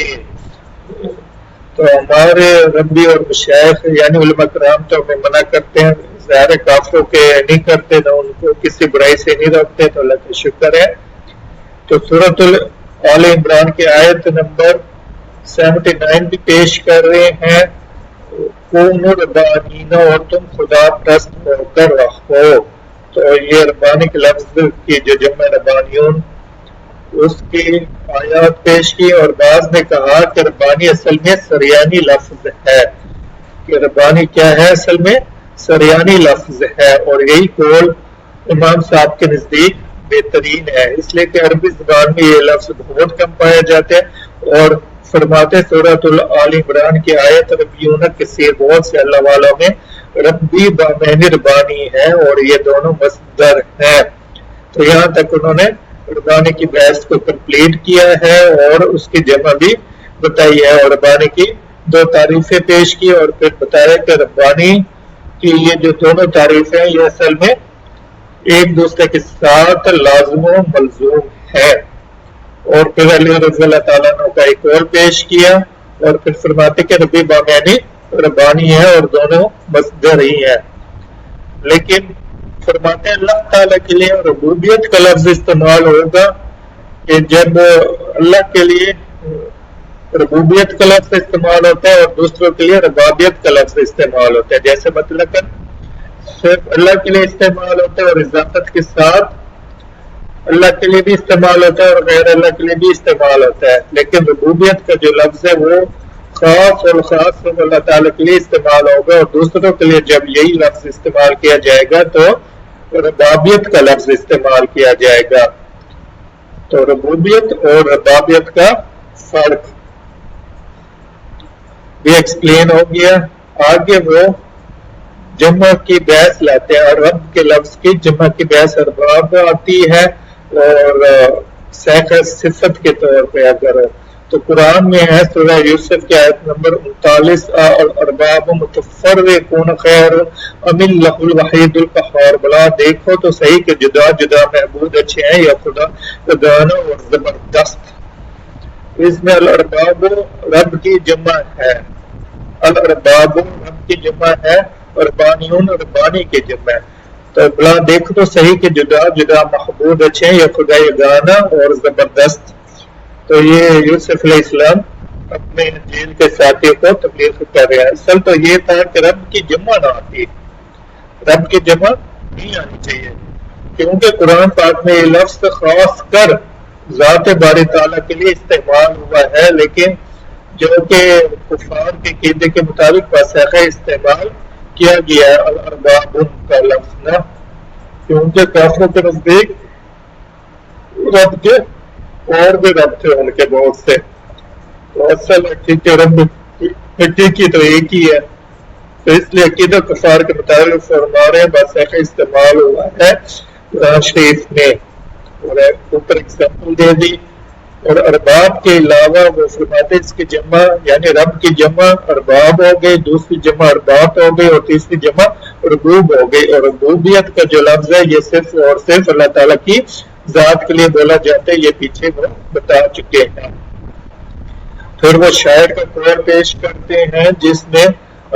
تو ہمارے ربی اور مشائخ یعنی علماء کرام تو ہمیں منع کرتے ہیں، ظاہر کافروں کے نہیں کرتے، نہ ان کو کسی برائی سے نہیں روکتے، تو اللہ کا شکر ہے. تو سورۃ آل عمران کی آیت نمبر 79 بھی پیش کر رہے ہیں، کونوا ربانین، اور تم خدا پرست ہو کر رہو. تو یہ ربانی کے لفظ کی جو جمع ربانیون اس کی آیات پیش کی. اور بعض نے کہا کہ ربانی اصل میں سریانی لفظ ہے، کہ ربانی کیا ہے؟ اصل میں سریانی لفظ ہے، اور یہی قول امام صاحب کے نزدیک بہترین ہے، اس لیے کہ عربی زبان میں یہ لفظ بہت کم پائے جاتے ہیں. اور فرماتے سورۃ آل عمران کی آیت ربیون کثیر، بہت سے اللہ والوں میں ربی بامعنی ربانی ہے اور یہ دونوں مصدر ہیں. تو یہاں تک انہوں نے ربانی کی بحث کو کمپلیٹ کیا ہے اور اس کی جمع بھی بتائی ہے، اور ربانی کی دو تعریفیں پیش کی، اور پھر بتایا کہ ربانی کی یہ جو دونوں تعریفیں یہ اصل میں ایک دوسرے کے ساتھ لازم و ملزوم ہے. اور پھر علی رضی اللہ تعالیٰ عنہ کا ایک اور پیش کیا، اور پھر فرماتے کہ ربی بامعنی ربانی ہے اور دونوں مصدر ہی ہے. لیکن فرماتے ہیں اللہ تعالیٰ کے لیے ربوبیت کا لفظ استعمال ہوگا کہ جب اللہ کے لیے ربوبیت کا لفظ استعمال ہوتا ہے اور دوسروں کے لیے ربابیت کا لفظ استعمال ہوتا ہے. جیسے مطلب صرف اللہ کے لیے استعمال ہوتا ہے اور اضافت کے ساتھ اللہ کے لیے بھی استعمال ہوتا ہے اور غیر اللہ کے لیے بھی استعمال ہوتا ہے، لیکن ربوبیت کا جو لفظ ہے وہ خاص اور خاص اللہ تعالیٰ کے لیے استعمال ہوگا، اور دوسروں کے لیے جب یہی لفظ استعمال کیا جائے گا تو ربابیت کا لفظ استعمال کیا جائے گا. تو ربوبیت اور ربابیت کا فرق بھی ایکسپلین ہو گیا. آگے وہ جمع کی بحث لاتے ہیں، اور رب کے لفظ کی جمع کی بحث ارباب آتی ہے اور صفت کے طور پہ اگر تو قرآن میں ہے سورہ یوسف کی آیت نمبر 39 ارباب متفرقون خیر ام اللہ الوحید القہار، بلا دیکھو تو صحیح کہ جدا جدا معبود اچھے ہیں یا خدا دانا اور زبردست. اس میں الارباب رب کی جمع ہے، الارباب رب کی جمع ہے، ربانیون ربانی کی جمع ہے. تو بلا دیکھو تو صحیح کہ جدا جدا محبوب اچھے ہیں، یا خدای گانا اور زبردست. تو یہ یوسف علیہ السلام اپنے انجیل کے ساتھیوں کو تبلیغ کر رہے ہیں. اصل تو یہ تھا کہ رب کی جمع نہ آتی، رب کی جمع نہیں آنی چاہیے، کیونکہ قرآن پاک میں یہ لفظ خاص کر ذات باری تعالیٰ کے لیے استعمال ہوا ہے، لیکن جو کہ کفار کے عقیدے کے مطابق فسخ استعمال کیا گیا ہے الارباب کا لفظ نہ، کیونکہ کافروں کے نزدیک رب کے اور بھی رب تھے ان کے بہت سے. تو اصل حقیقی رب حقیقی تو ایک ہی ہے. تو اس لیے عقیدہ کفار کے مطابق فرما رہے ہیں فسخ استعمال ہوا ہے قرآن شریف میں. اور اوپر ایگزامپل دے دی. اور ارباب کے علاوہ وہ فرماتے اس کی جمع یعنی رب کی جمع ارباب ہو گئی، دوسری جمع ارباب ہو گئی، اور تیسری جمع ربوب ہو گئی. اور ربوبیت کا جو لفظ ہے یہ صرف اور صرف اللہ تعالیٰ کی ذات کے لیے بولا جاتا ہے، یہ پیچھے وہ بتا چکے ہیں. پھر وہ شاعر کا قول پیش کرتے ہیں جس میں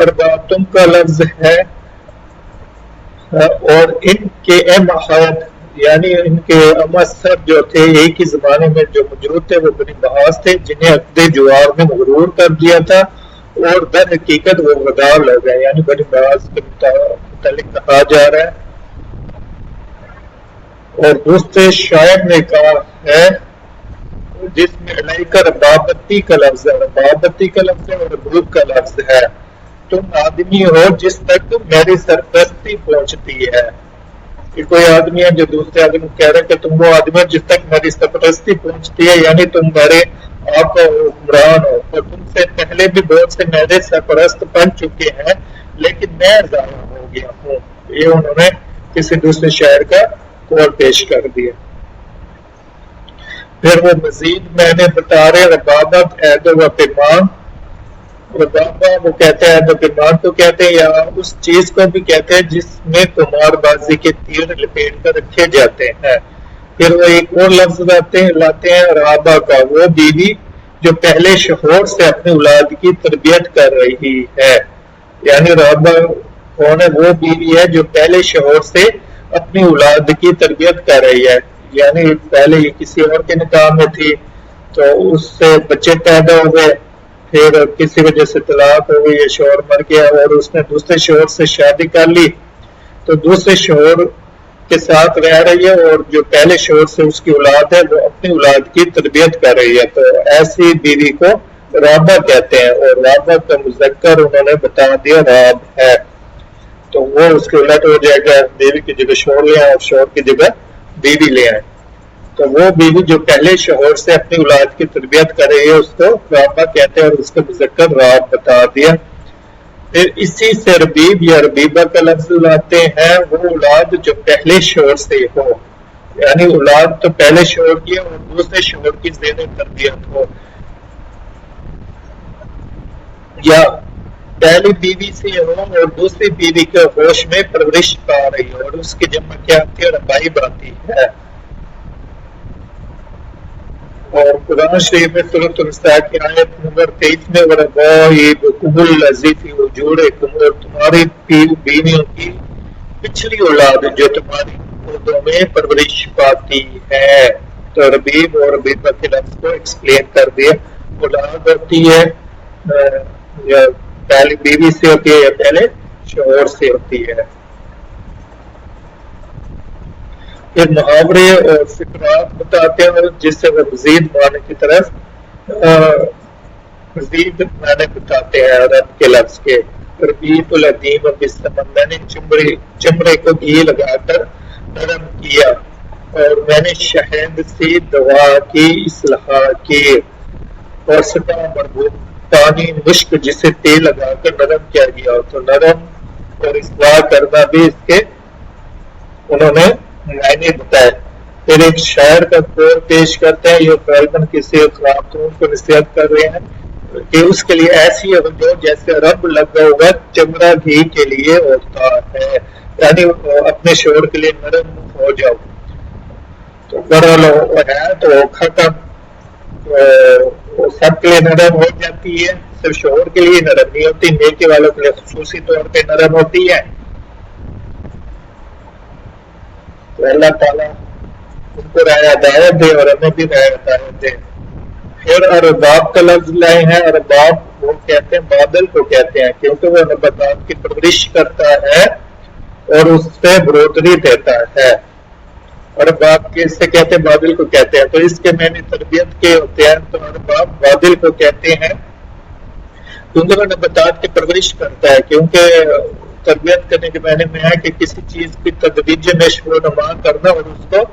اربابتم کا لفظ ہے، اور ان کے احد یعنی ان کے امثر جو تھے ایک ہی زمانے میں جو موجود تھے وہ بنی بحاس تھے، جنہیں عقد جوار نے مغرور کر دیا تھا، اور در حقیقت وہ غدار لوگ ہیں، یعنی بنی بحاس کے متعلق کہا جا رہا ہے. اور دوسرے شاعر نے کہا ہے جس میں علیکہ ربابتی کا لفظ ہے، ربابتی کا لفظ ہے اور ربوب کا لفظ ہے، تم آدمی ہو جس تک میری سرپرستی پہنچتی ہے. کہ کوئی آدمی ہے جو دوسرے آدمی کو کہہ رہا ہے کہ تم وہ آدمی ہو جس تک میری سرپرستی پہنچتی ہے، یعنی تم میرے آپ کا حکمران ہو، اور تم سے پہلے بھی بہت سے میرے سرپرست بن چکے ہیں لیکن میں ضائع ہو گیا ہوں. یہ انہوں نے کسی دوسرے شاعر کا قول پیش کر دیا. پھر وہ مزید میں نے بتا رہے ربابت عہد و پیمان. ربابہ وہ کہتے ہیں عہد و پیمان کو کہتے ہیں، یا اس چیز کو بھی کہتے ہیں جس میں قمار بازی کے تیر لپیٹ کر رکھے جاتے ہیں. پھر وہ ایک اور لفظ لاتے ہیں رابع کا، وہ بیوی جو پہلے شوہر سے اپنی اولاد کی تربیت کر رہی ہے. یعنی رابع کون ہے؟ وہ بیوی ہے جو پہلے شوہر سے اپنی اولاد کی تربیت کر رہی ہے، یعنی پہلے یہ کسی اور کے نکاح میں تھی تو اس سے بچے پیدا ہو گئے، پھر کسی وجہ سے طلاق ہو گئی، یہ شوہر مر گیا اور اس نے دوسرے شوہر سے شادی کر لی، تو دوسرے شوہر کے ساتھ رہ رہی ہے اور جو پہلے شوہر سے اس کی اولاد ہے وہ اپنی اولاد کی تربیت کر رہی ہے. تو ایسی بیوی کو رابع کہتے ہیں، اور رابع کا مذکر انہوں نے بتا دیا راب ہے. تو وہ اس کے الٹ ہو جائے گا، بیوی کی جگہ شوہر لے آئے اور شوہر کی جگہ بیوی لے آئے. تو وہ بیوی جو پہلے شوہر سے اپنی اولاد کی تربیت کر رہی ہے اس کو رابع کہتے ہیں، اور اس کا مذکر راب بتا دیا. پھر اسی سے ربیب یا ربیبہ کا لفظ لاتے ہیں، وہ اولاد جو پہلے شوہر سے ہو، یعنی اولاد تو پہلے شوہر کی اور دوسرے شوہر کی زیر تربیت ہو، یا پہلی بیوی سے ہو اور دوسری بیوی کے ہوش میں پرورش پا رہی ہو، اور اس کی جمع کیا آتی ہے؟ ربائب آتی ہے. اور قرآن شریف میں سورۃ النساء کی آیت نمبر 23 میں وَرَبَائِبُكُمُ الَّذِي فِي وُجُورِكُمْ، اور تمہاری بیویوں کی پچھلی اولاد جو تمہاری گودوں میں پرورش پاتی ہے. تو ربیب اور ربیبہ کے لفظ کو ایکسپلین کر دیا. اولاد ہوتی ہے یا پہلی بیوی سے ہوتی ہے یا پہلے شوہر سے ہوتی ہے. پھر محاورے اور فقرات بتاتے ہیں جس سے وہ مزید معنی کی طرف مزید معنی بتاتے ہیں رب کے لفظ کے. ربیت العدیم بالسمن، میں نے چمڑے کو گھی لگا کر نرم کیا، اور میں نے شہد سے دوا کی اصلاح کی، اور سدا مربوط پانی مشک جسے تیل لگا کر نرم کیا گیا. تو نرم اور اصلاح کرنا بھی اس کے انہوں نے معنی بتائے. پھر ایک شاعر کا قول پیش کرتے ہیں، یہ غالباً کسی خاتون کو نصیحت کر رہے ہیں کہ اس کے لیے ایسی ہو جیسے رب لگا ہوا چمڑا گھی کے لیے ہوتا ہے، یعنی اپنے شوہر کے لیے نرم ہو جاؤ. تو بڑا ہے تو سب کے لیے نرم ہو جاتی ہے، صرف شوہر کے لیے نرم نہیں ہوتی، نیکی والوں کے لیے خصوصی طور پہ نرم ہوتی ہے. تو اللہ تعالیٰ ان کو رائے ہدایت دے اور ہمیں بھی رائے ہدایت دے. پھر ارباب کا لفظ لائے ہیں. ارباب وہ کہتے ہیں بادل کو کہتے ہیں کیونکہ وہ نباتات کی پرورش کرتا ہے اور اس سے بڑھوتری دیتا ہے. ارباب کس سے کہتے ہیں؟ بادل کو کہتے ہیں. تو اس کے معنی تربیت کے ہوتے ہیں. تو ارباب بادل کو کہتے ہیں کیونکہ وہ نباتات کی پرورش کرتا ہے. کیونکہ تربیت کرنے کے معنی میں ہے کہ کسی چیز کی تدریج نشو و نما کرنا اور اس کو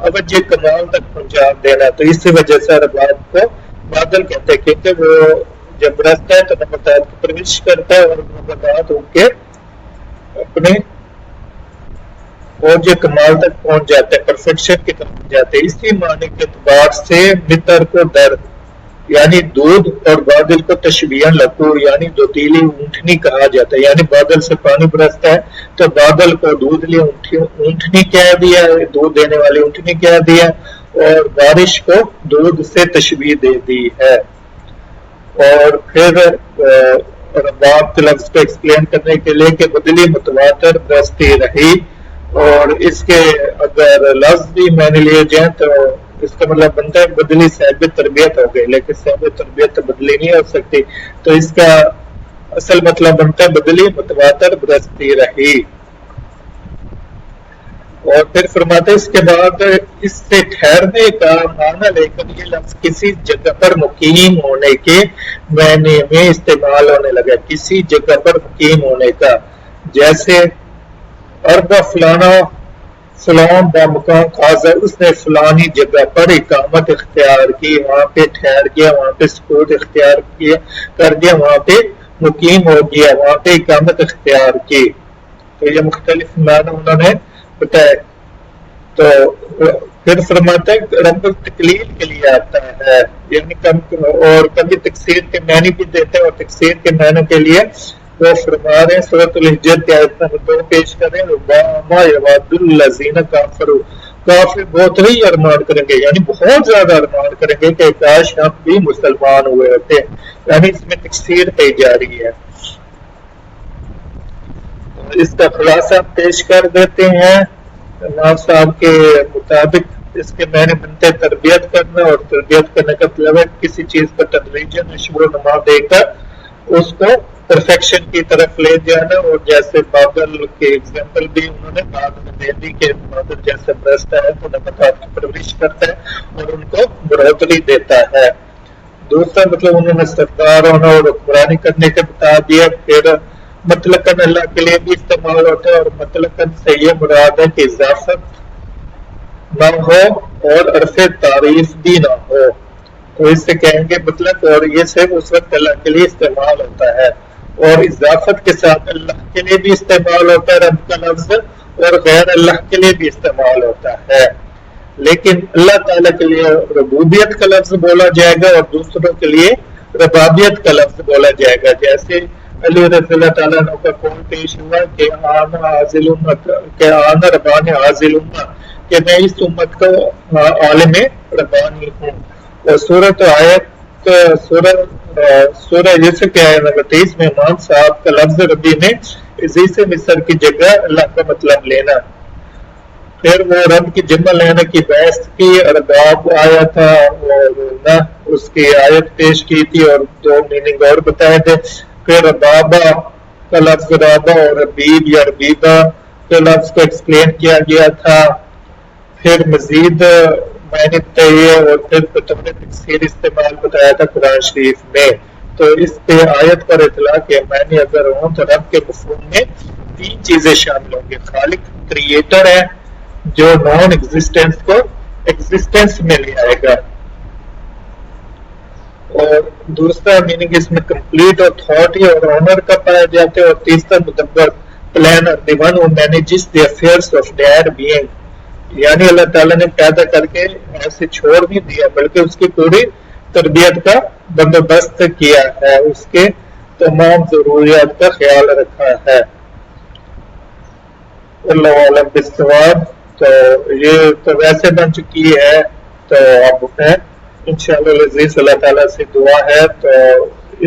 اوجہ کمال تک پہنچا دینا. تو اسی وجہ سے ارباب کو بادل کہتے ہیں کیونکہ وہ جب برستا ہے تو نباتات کی پرورش کرتا ہے اور نباتات ان کے اپنے اوجہ کمال تک پہنچ جاتے ہیں، پرفیکشن کی طرف جاتے ہیں. اسی معنی کے اعتبار سے متر کو در یعنی دودھ اور بادل کو تشبیہاً لکو یعنی دوتیلی اونٹنی کہا جاتا ہے. یعنی بادل سے پانی برستا ہے تو بادل کو دودھ لی اونٹنی کہہ دیا، دودھ دینے والی اونٹنی کہہ دیا، اور بارش کو دودھ سے تشبیہ دے دی ہے. اور پھر ارباب کے لفظ کو ایکسپلین کرنے کے لیے کہ بدلی متواتر برستی رہی، اور اس کے اگر لفظ بھی میں نے لیے جائیں تو اس کا مطلب بنتا ہے بدلی صاحب تربیت ہو گئی، لیکن صاحب تربیت تو بدلی نہیں ہو سکتی. تو اس کا اصل مطلب بنتا ہے بدلی متواتر برستی رہی. اور پھر فرماتے اس کے بعد اس سے ٹھہرنے کا معنی لے کر یہ لفظ کسی جگہ پر مقیم ہونے کے معنی میں استعمال ہونے لگا. کسی جگہ پر مقیم ہونے کا، جیسے اربا فلانا فلان بامقام خاصا، اس نے فلانی جگہ پر اقامت اختیار کی، وہاں پہ ٹھہر گیا، وہاں پہ سکوت اختیار کر دیا، وہاں پہ مقیم ہو گیا، وہاں پہ اقامت اختیار کی. تو یہ مختلف معنی انہوں نے بتایا. تو پھر فرماتا ہے رب تقلیل کے لیے آتا ہے، یعنی اور کبھی تکسیر کے معنی بھی دیتے ہیں، اور تکسیر کے معنی کے لیے وہ فرما رہے ہیں سورۃ الحجر کی آیت نمبر 2 پیش کریں. ربما یود الذین کافروا، کافر بہت ہی ارمان کریں گے، یعنی بہت زیادہ ارمان کریں گے کہ کاش ہم بھی مسلمان ہوئے ہوتے. یعنی اس میں تکسیر کی جا رہی ہے. اس کا خلاصہ پیش کر دیتے ہیں ناظر صاحب کے مطابق. اس کے معنی بنتے تربیت کرنا، اور تربیت کرنے کا مطلب ہے کسی چیز پر تدریجاً نشو و نما دے کر اس کو پرفیکشن کی طرف لے جانا. اور جیسے بادل کے ایگزامپل بھی انہوں نے بعد میں دے دی کہ بادل جیسے برستا ہے تو نباتات کی پرورش کرتا ہے اور ان کو بڑھوتری دیتا ہے. دوسرا مطلب انہوں نے سردار ہونا اور حکمرانی کرنے کے بتا دیا. پھر مطلقاً اللہ کے لیے بھی استعمال ہوتا ہے، اور مطلقاً سے یہ مراد ہے کہ اضافت نہ ہو اور عرف تعریف بھی نہ ہو. تو اس سے کہیں گے مطلق، اور یہ صرف اس وقت اللہ کے لیے استعمال ہوتا ہے. اور اضافت کے ساتھ اللہ کے لیے بھی استعمال ہوتا ہے رب کا لفظ، اور غیر اللہ کے لیے بھی استعمال ہوتا ہے. لیکن اللہ تعالیٰ کے لیے ربوبیت کا لفظ بولا جائے گا اور دوسروں کے لیے ربابیت کا لفظ بولا جائے گا. جیسے علی رضی اللہ تعالیٰ عنہ کا قول پیش ہوا کہ آنا حاضل امت، کہ آنا ربان حاضل امت، کہ میں اس امت کا عالم ربانی ہوں. اور سورۃ آیت سورہ یوسف کے آیت نمبر 23 میں امام صاحب کا لفظ ربی میں عزیز مصر کی جگہ اللہ کا مطلب لینا. پھر وہ رب کی جمع لینے کی بحث کی، ارباب آیا تھا اور نہ اس کی آیت پیش کی تھی اور 2 میننگ اور بتائے تھے. پھر ربابہ کا لفظ رابہ اور ربیب یا ربیبہ کے لفظ کو ایکسپلین کیا گیا تھا. پھر مزید معنی بتائیے اور پھر تفسیر استعمال بتایا تھا قرآن شریف میں. تو اس پہ آیت پر اطلاع کے معنی اگر ہوں تو رب کے مفہوم میں 3 چیزیں شامل ہوں گے. خالق کریٹر ہے جو نان ایگزسٹنس کو ایگزسٹنس میں لے آئے گا، اور دوسرا میننگ اس میں کمپلیٹ اتھارٹی اور آنر کا پایا جاتا ہے. اور تیسرا مدبر planner, the one who manages the affairs of their being, یعنی اللہ تعالیٰ نے پیدا کر کے ایسے چھوڑ نہیں دیا بلکہ اس کی پوری تربیت کا بندوبست کیا ہے، اس کے تمام ضروریات کا خیال رکھا ہے. اللہ عالم بالصواب. تو یہ تو ویسے بن چکی ہے، تو اب انشاءاللہ العزیز اللہ تعالیٰ سے دعا ہے تو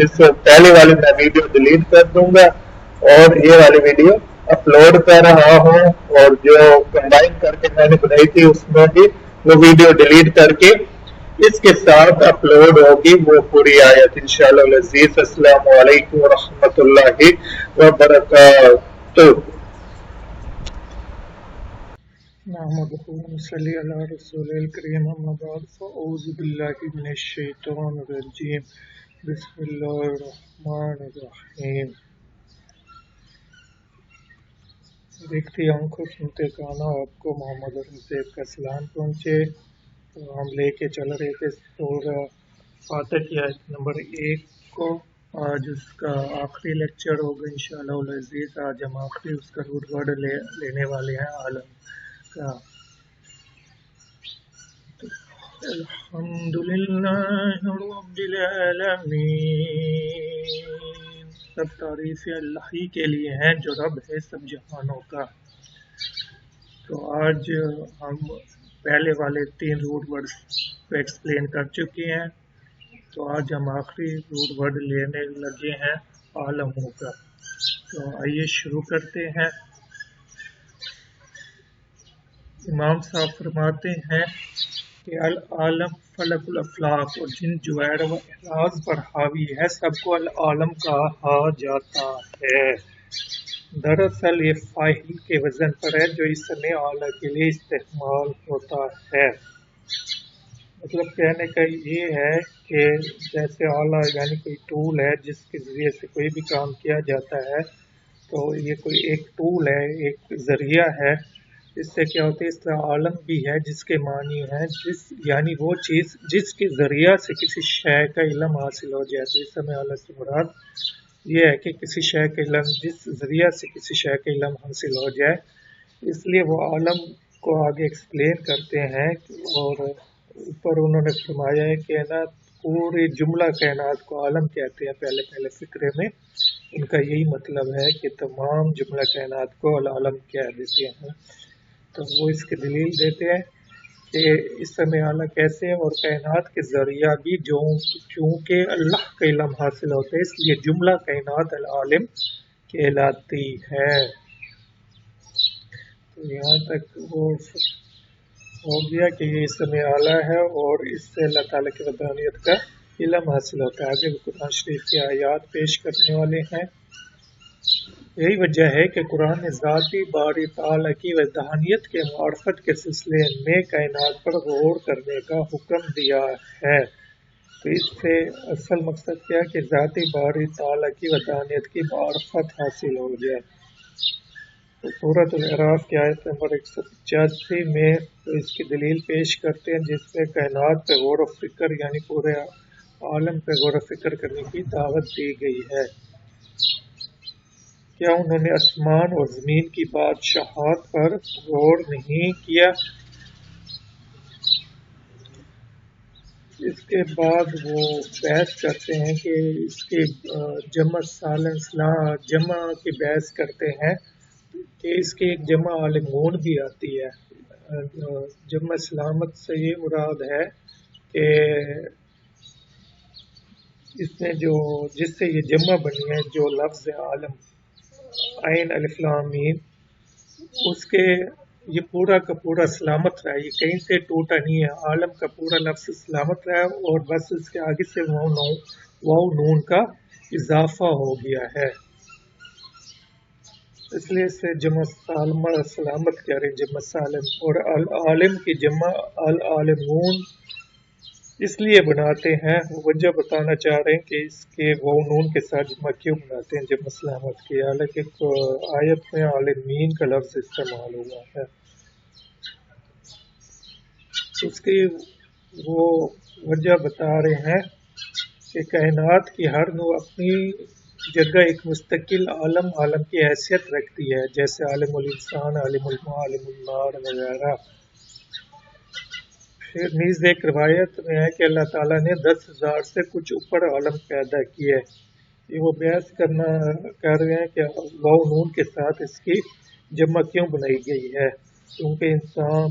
اس پہلے والی میں ویڈیو ڈیلیٹ کر دوں گا اور یہ والی ویڈیو اپلوڈ کر رہا ہوں، اور جو کمبائن کر کے میں نے بنائی تھی اس میں بھی وہ ویڈیو ڈیلیٹ کر کے اس کے ساتھ اپلوڈ ہوگی وہ پوری آیت انشاءاللہ العزیز۔ السلام علیکم ورحمۃ اللہ وبرکاتہ۔ نحمده ونصلي على رسول الكريم أما بعد فأعوذ بالله من الشيطان الرجيم بسم الله الرحمن الرحيم۔ دیکھتی آنکھوں سنتے کانا آپ کو محمد رفیق کا سلام پہنچے۔ تو ہم لے کے چل رہے تھے سورہ فاتح کی آیت نمبر 1 کو۔ آج اس کا آخری لیکچر ہوگا انشاءاللہ العزیز۔ آج ہم آخری اس کا روٹ ورڈ لینے والے ہیں عالم کا۔ الحمدللہ رب العالمین، سب تعریفیں اللہ ہی کے لیے ہیں جو رب ہے سب جہانوں کا۔ تو آج ہم پہلے والے 3 روٹ ورڈز کو ایکسپلین کر چکے ہیں، تو آج ہم آخری روٹ ورڈ لینے لگے ہیں عالموں کا۔ تو آئیے شروع کرتے ہیں۔ امام صاحب فرماتے ہیں کہ العالم فلک الافلاک، اور جن جوہر و اعراض پر حاوی ہے سب کو العالم کہا جاتا ہے۔ دراصل یہ فاعل کے وزن پر ہے جو اسم اعلیٰ کے لیے استعمال ہوتا ہے۔ مطلب کہنے کا یہ ہے کہ جیسے اعلیٰ یعنی کوئی ٹول ہے جس کے ذریعے سے کوئی بھی کام کیا جاتا ہے، تو یہ کوئی ایک ٹول ہے، ایک ذریعہ ہے۔ اس سے کیا ہوتا ہے، اس طرح عالم بھی ہے جس کے معنی ہے یعنی وہ چیز جس کے ذریعہ سے کسی شے کا علم حاصل ہو جائے۔ تو اس میں اعلیٰ سے مراد یہ ہے کہ کسی شے کا علم، جس ذریعہ سے کسی شے کا علم حاصل ہو جائے، اس لیے وہ عالم کو آگے ایکسپلین کرتے ہیں۔ اور اوپر انہوں نے فرمایا ہے کہ نا پورے جملہ کائنات کو عالم کہتے ہیں۔ پہلے فقرے میں ان کا یہی مطلب ہے کہ تمام جملہ کائنات کو العالم کہہ دیتے ہیں۔ تو وہ اس کی دلیل دیتے ہیں کہ اس میں اعلیٰ کیسے، اور کائنات کے ذریعہ بھی چونکہ اللہ کا علم حاصل ہوتا ہے، اس لیے جملہ کائنات العالم کہلاتی ہے۔ تو یہاں تک وہ ہو گیا کہ یہ اسم اعلیٰ ہے اور اس سے اللہ تعالیٰ کی وحدانیت کا علم حاصل ہوتا ہے۔ آگے قرآن شریف کی آیات پیش کرنے والے ہیں۔ یہی وجہ ہے کہ قرآن نے ذاتی باری تعالیٰ کی وحدانیت کے معرفت کے سلسلے میں کائنات پر غور کرنے کا حکم دیا ہے۔ تو اس سے اصل مقصد کیا ہے کہ ذاتی باری تعالیٰ کی وحدانیت کی معرفت حاصل ہو جائے۔ تو سورۃ الاعراف کی آیت نمبر 185 میں تو اس کی دلیل پیش کرتے ہیں، جس میں کائنات پہ غور و فکر یعنی پورے عالم پہ غور و فکر کرنے کی دعوت دی گئی ہے۔ کیا انہوں نے آسمان اور زمین کی بادشاہت پر غور نہیں کیا؟ اس کے بعد وہ بحث کرتے ہیں کہ اس کی جمع کی بحث کرتے ہیں کہ اس کی ایک جمع عالمون بھی آتی ہے۔ جمع سلامت سے یہ مراد ہے کہ اس میں جس سے یہ جمع بنی ہے، جو لفظ عالم عین الف لام میم، اس کے یہ پورا کا پورا سلامت رہا، یہ کہیں سے ٹوٹا نہیں ہے۔ عالم کا پورا لفظ سلامت رہا اور بس اس کے آگے سے واو نون کا اضافہ ہو گیا ہے، اس لیے اس سے جمع سلامت کہہ رہے ہیں، جمع سالم۔ اور العالم کی جمع العالمون اس لیے بناتے ہیں، وجہ بتانا چاہ رہے ہیں کہ اس کے واو نون کے ساتھ جمع کیوں بناتے ہیں جمع سلامت کی، حالانکہ آیت میں عالمین کا لفظ استعمال ہوا ہے۔ اس کی وہ وجہ بتا رہے ہیں کہ کائنات کی ہر نوع اپنی جگہ ایک مستقل عالم کی حیثیت رکھتی ہے، جیسے عالم الانسان، عالم الماء، عالم النار وغیرہ۔ پھر نیز ایک روایت میں ہے کہ اللہ تعالیٰ نے 10,000 سے کچھ اوپر عالم پیدا کیے۔ یہ وہ بحث کر رہے ہیں کہ واو نون کے ساتھ اس کی جمع کیوں بنائی گئی ہے، کیونکہ انسان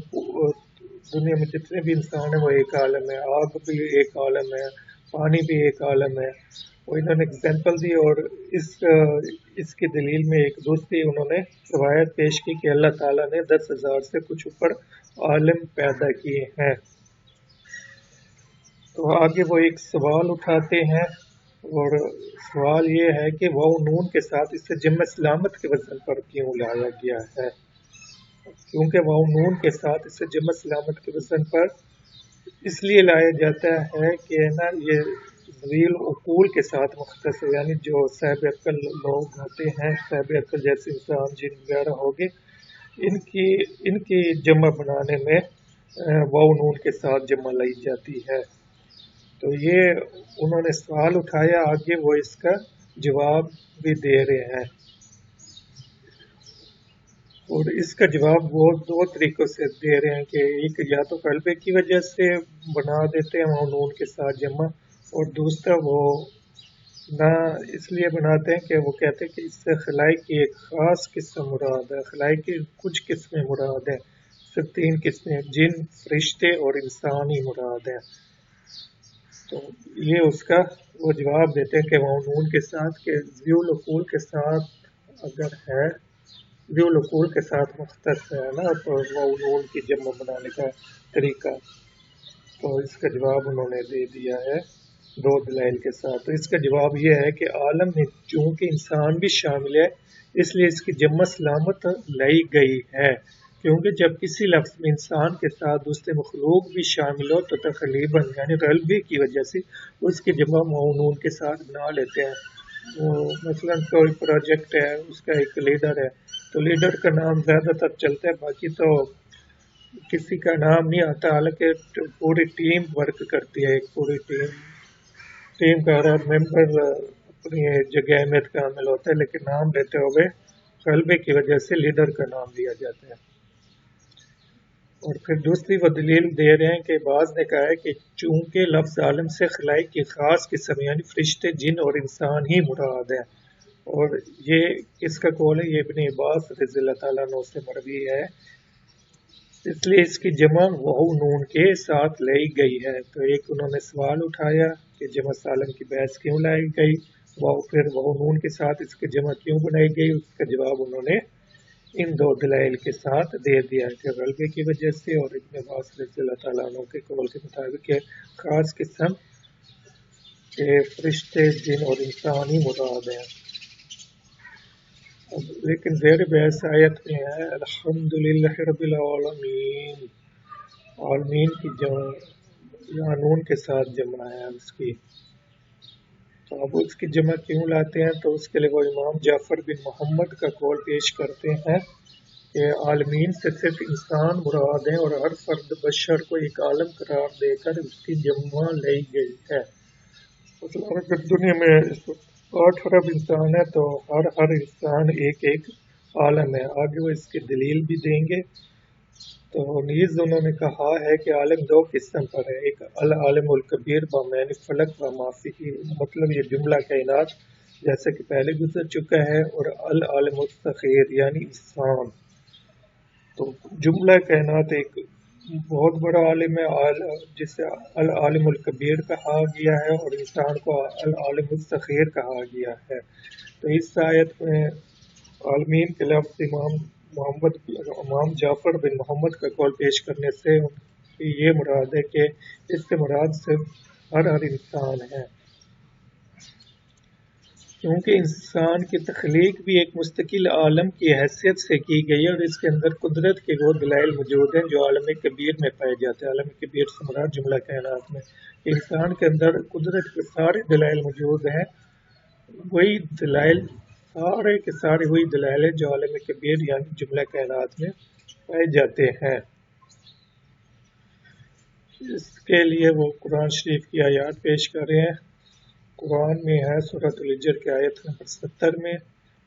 دنیا میں جتنے بھی انسان ہیں وہ ایک عالم ہے، آگ بھی ایک عالم ہے، پانی بھی ایک عالم ہے، وہ انہوں نے اگزامپل دی، اور اس کی دلیل میں ایک دوسری انہوں نے روایت پیش کی کہ اللہ تعالیٰ نے 10,000 سے کچھ اوپر عالم پیدا کیے ہیں۔ تو آگے وہ ایک سوال اٹھاتے ہیں، اور سوال یہ ہے کہ واو نون کے ساتھ اسے جمع سلامت کے وزن پر کیوں لایا گیا ہے؟ کیونکہ واو نون کے ساتھ اسے جمع سلامت کے وزن پر اس لیے لایا جاتا ہے کہ نا یہ ذویل عقول کے ساتھ مختص ہے، یعنی جو صاحب عقل لوگ ہوتے ہیں، صاحب عقل جیسے انسان جن وغیرہ ہوگے، ان کی جمع بنانے میں واو نون کے ساتھ جمع لائی جاتی ہے۔ تو یہ انہوں نے سوال اٹھایا، آگے وہ اس کا جواب بھی دے رہے ہیں، اور اس کا جواب وہ دو طریقوں سے دے رہے ہیں کہ ایک یا تو قلبے کی وجہ سے بنا دیتے ہیں واو نون کے ساتھ جمع، اور دوسرا وہ نہ اس لیے بناتے ہیں کہ وہ کہتے ہیں کہ اس سے خلائی کی ایک خاص قسم مراد ہے، خلائی کی کچھ قسمیں مراد ہیں، صرف 3 قسمیں، جن، فرشتے اور انسان ہی مراد ہیں۔ تو یہ اس کا وہ جواب دیتے ہیں کہ واو نون کے ساتھ کہ ذو العقول کے ساتھ اگر ہے، ذو العقول کے ساتھ مختص ہے نا، تو واو نون کی جمع بنانے کا طریقہ، تو اس کا جواب انہوں نے دے دیا ہے 2 دلائل کے ساتھ۔ تو اس کا جواب یہ ہے کہ عالم میں چونکہ انسان بھی شامل ہے، اس لیے اس کی جمع سلامت لائی گئی ہے، کیونکہ جب کسی لفظ میں انسان کے ساتھ دوسرے مخلوق بھی شامل ہو تو تقریباً یعنی غلبے کی وجہ سے اس کی جمع واو نون کے ساتھ بنا لیتے ہیں۔ مثلاً کوئی پروجیکٹ ہے، اس کا ایک لیڈر ہے، تو لیڈر کا نام زیادہ تر چلتا ہے، باقی تو کسی کا نام نہیں آتا، حالانکہ پوری ٹیم ورک کرتی ہے، ایک پوری ٹیم کا ہر ممبر اپنی جگہ اہمیت کا حامل ہوتا ہے، لیکن نام لیتے ہوئے غلبے کی وجہ سے لیڈر کا نام لیا جاتا ہے۔ اور پھر دوسری وہ دلیل دے رہے ہیں کہ بعض نے کہا ہے کہ چونکہ لفظ عالم سے خلائی کی خاص قسم یعنی فرشتے، جن اور انسان ہی مراد ہیں، اور یہ کس کا قول ہے؟ یہ ابن عباس رضی اللہ تعالیٰ عنہ سے مروی ہے، اس لیے اس کی جمع واو نون کے ساتھ لائی گئی ہے۔ تو ایک انہوں نے سوال اٹھایا کہ جمع سالم کی بحث کیوں لائی گئی، پھر واو نون کے ساتھ اس کی جمع کیوں بنائی گئی، اس کا جواب انہوں نے ان 2 دلائل کے ساتھ دے دیا ہے کہ غلبے کی وجہ سے اور ابن عباس رضی اللہ تعالیٰ عنہ کے قول کے مطابق کہ خاص قسم کے فرشتے، جن اور انسان ہی مراد ہیں۔ لیکن زیر بحث آیت میں ہے الحمدللہ رب العالمین، عالمین کی جمع یا نون کے ساتھ جمع ہے اس کی، تو اب اس کی جمع کیوں لاتے ہیں؟ تو اس کے لیے وہ امام جعفر بن محمد کا قول پیش کرتے ہیں کہ عالمین سے صرف انسان مراد ہیں، اور ہر فرد بشر کو ایک عالم قرار دے کر اس کی جمع لائی گئی ہے۔ مطلب اگر دنیا میں 8 ارب انسان ہے تو ہر انسان ایک عالم ہے۔ آگے وہ اس کی دلیل بھی دیں گے۔ تو نیز انہوں نے کہا ہے کہ عالم 2 قسم پر ہے، ایک العالم الکبیر بامین فلک و مافی، مطلب یہ جملہ کائنات جیسا کہ پہلے گزر چکا ہے، اور العالم الصغیر یعنی انسان۔ تو جملہ کائنات ایک بہت بڑا عالم ہے جسے العالم الکبیر کہا گیا ہے، اور انسان کو العالم الصغیر کہا گیا ہے۔ تو اس آیت میں عالمین کے لفظ امام جعفر بن محمد کا قول پیش کرنے سے یہ مراد ہے کہ اس سے مراد صرف ہر انسان ہے، کیونکہ انسان کی تخلیق بھی ایک مستقل عالم کی حیثیت سے کی گئی ہے، اور اس کے اندر قدرت کے وہ دلائل موجود ہیں جو عالم کبیر میں پائے جاتے ہیں۔ عالم کبیر سے مراد جملہ کائنات میں انسان کے اندر قدرت کے سارے دلائل موجود ہیں، وہی دلائل سارے کے سارے وہی دلائل ہیں جو عالم کبیر یعنی جملہ کائنات میں پائے جاتے ہیں۔ اس کے لیے وہ قرآن شریف کی آیات پیش کر رہے ہیں۔ قرآن میں ہے سورۃ الحجر کی آیت نمبر 70 میں،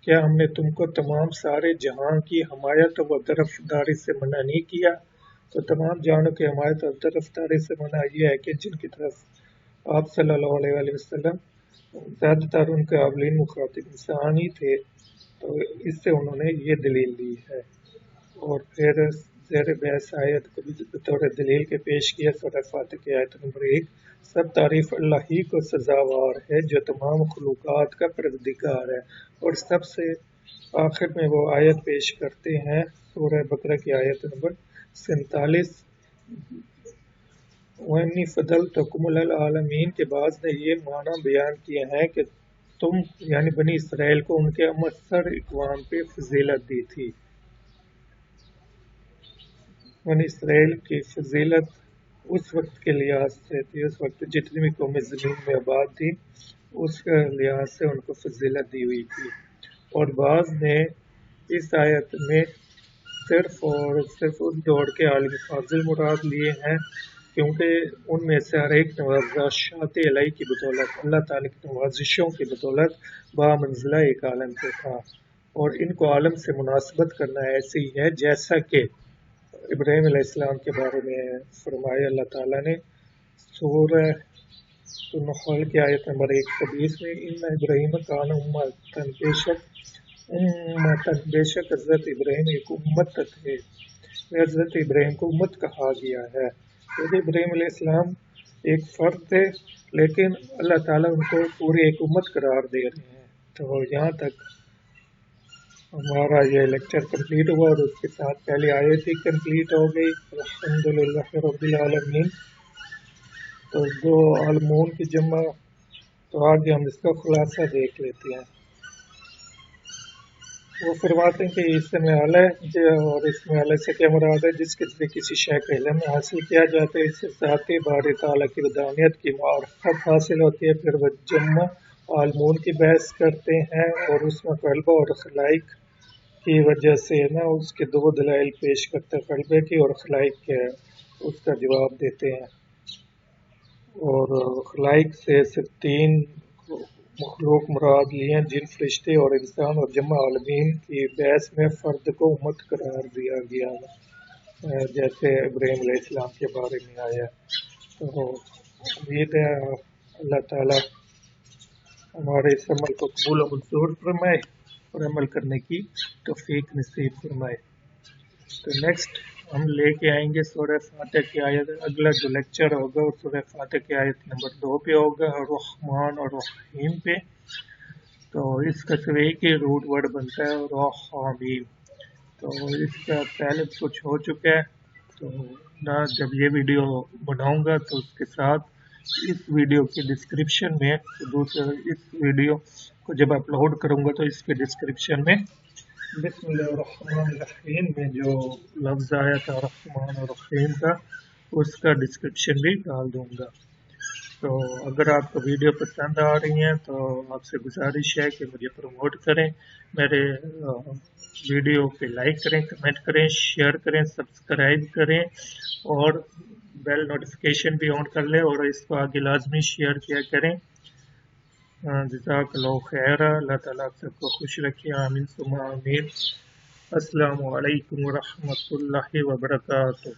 کیا ہم نے تم کو تمام سارے جہاں کی حمایت و طرفداری سے منع نہیں کیا؟ تو تمام جہانوں کی حمایت اور طرفداری سے منع یہ ہے کہ جن کی طرف آپ صلی اللہ علیہ وسلم زیادہ تر ان کے قابلین مخاطب انسان ہی تھے، تو اس سے انہوں نے یہ دلیل دی ہے۔ اور پھر زیر بحث آیت کو بھی بطور دلیل کے پیش کیا سورہ فاتح کی آیت نمبر 1، سب تعریف اللہ ہی کو سزاوار ہے جو تمام مخلوقات کا پروردگار ہے۔ اور سب سے آخر میں وہ آیت پیش کرتے ہیں سورہ بقرہ کی آیت نمبر 47 وَإِنِّي فَضَّلْتُكُمْ عَلَى الْعَالَمِينَ کے بعض نے یہ معنی بیان کیے ہیں کہ تم یعنی بنی اسرائیل کو ان کے مؤثر اقوام پہ فضیلت دی تھی۔ بنی اسرائیل کی فضیلت اس وقت کے لحاظ سے تھی، اس وقت جتنی بھی قومیں زمین میں آباد تھی اس کے لحاظ سے ان کو فضیلت دی ہوئی تھی۔ اور بعض نے اس آیت میں صرف اور صرف ان دور کے عالم فاضل مراد لیے ہیں، کیونکہ ان میں سے ہر ایک نوازشات الہی کی بدولت، اللہ تعالیٰ کی نوازشوں کی بدولت بامنزلہ ایک عالم سے تھا، اور ان کو عالم سے مناسبت کرنا ایسے ہی ہے جیسا کہ ابراہیم علیہ السلام کے بارے میں فرمایا اللہ تعالیٰ نے سورہ نحل کی آیت نمبر 120 میں ان ابراہیم کان امتن، بے شک حضرت ابراہیم ایک امت تھے، حضرت ابراہیم کو امت کہا گیا ہے۔ حضرت ابراہیم علیہ السلام ایک فرد تھے لیکن اللہ تعالیٰ ان کو پوری ایک امت قرار دے رہے ہیں۔ تو یہاں تک ہمارا یہ لیکچر کمپلیٹ ہوا اور اس کے ساتھ پہلی آیت ہی کمپلیٹ ہو گئی، الحمدللہ رب العالمین۔ تو دو عالمون کی جمع، تو آگے ہم اس کا خلاصہ دیکھ لیتے ہیں۔ وہ فرماتے ہیں کہ اس میں اعلیٰ اور اس میں اعلیٰ سے کیا مراد ہے؟ جس کے ذریعے کسی شے کا علم حاصل کیا جاتا ہے، اس سے ذاتی باری تعالیٰ کی ودانیت کی معرفت حاصل ہوتی ہے۔ پھر وہ جمع عالمون کی بحث کرتے ہیں اور اس میں غلبہ اور خلائق کی وجہ سے اس کے دو دلائل پیش کرتے ہیں، غلبے کی اور خلائق کے، اس کا جواب دیتے ہیں۔ اور خلائق سے صرف 3 مخلوق مراد لیے ہیں، جن، فرشتے اور انسان، اور جمع عالمین کی بحث میں فرد کو امت قرار دیا گیا جیسے ابراہیم علیہ السلام کے بارے میں آیا۔ تو امید ہے اللہ تعالیٰ ہمارے اس عمل کو قبول و منظور فرمائے اور عمل کرنے کی توفیق نصیب فرمائے۔ تو نیکسٹ ہم لے کے آئیں گے سورہ فاتح کی آیت، اگلا جو لیکچر ہوگا وہ سورہ فاتح کی آیت نمبر 2 پہ ہوگا، رحمان اور رحیم پہ۔ تو اس کا صرف ایک ہی روٹ ورڈ بنتا ہے رحیم، تو اس کا پہلے کچھ ہو چکا ہے۔ تو جب یہ ویڈیو بناؤں گا تو اس کے ساتھ اس ویڈیو کی ڈسکرپشن میں، اس ویڈیو کو جب اپلوڈ کروں گا تو اس کے ڈسکرپشن میں بسم اللہ الرحمن الرحیم میں جو لفظ آیا تھا رحمان اور رحیم کا، اس کا ڈسکرپشن بھی ڈال دوں گا۔ تو اگر آپ کو ویڈیو پسند آ رہی ہیں تو آپ سے گزارش ہے کہ مجھے پروموٹ کریں، میرے ویڈیو پہ لائک کریں، کمنٹ کریں، شیئر کریں، سبسکرائب کریں اور بیل نوٹیفیکیشن بھی آن کر لیں اور اس کو آگے لازمی شیئر کیا کریں۔ جزاک اللہ خیر، اللہ تعالیٰ آپ سب کو خوش رکھے، آمین ثم آمین۔ السلام علیکم ورحمۃ اللہ وبرکاتہ۔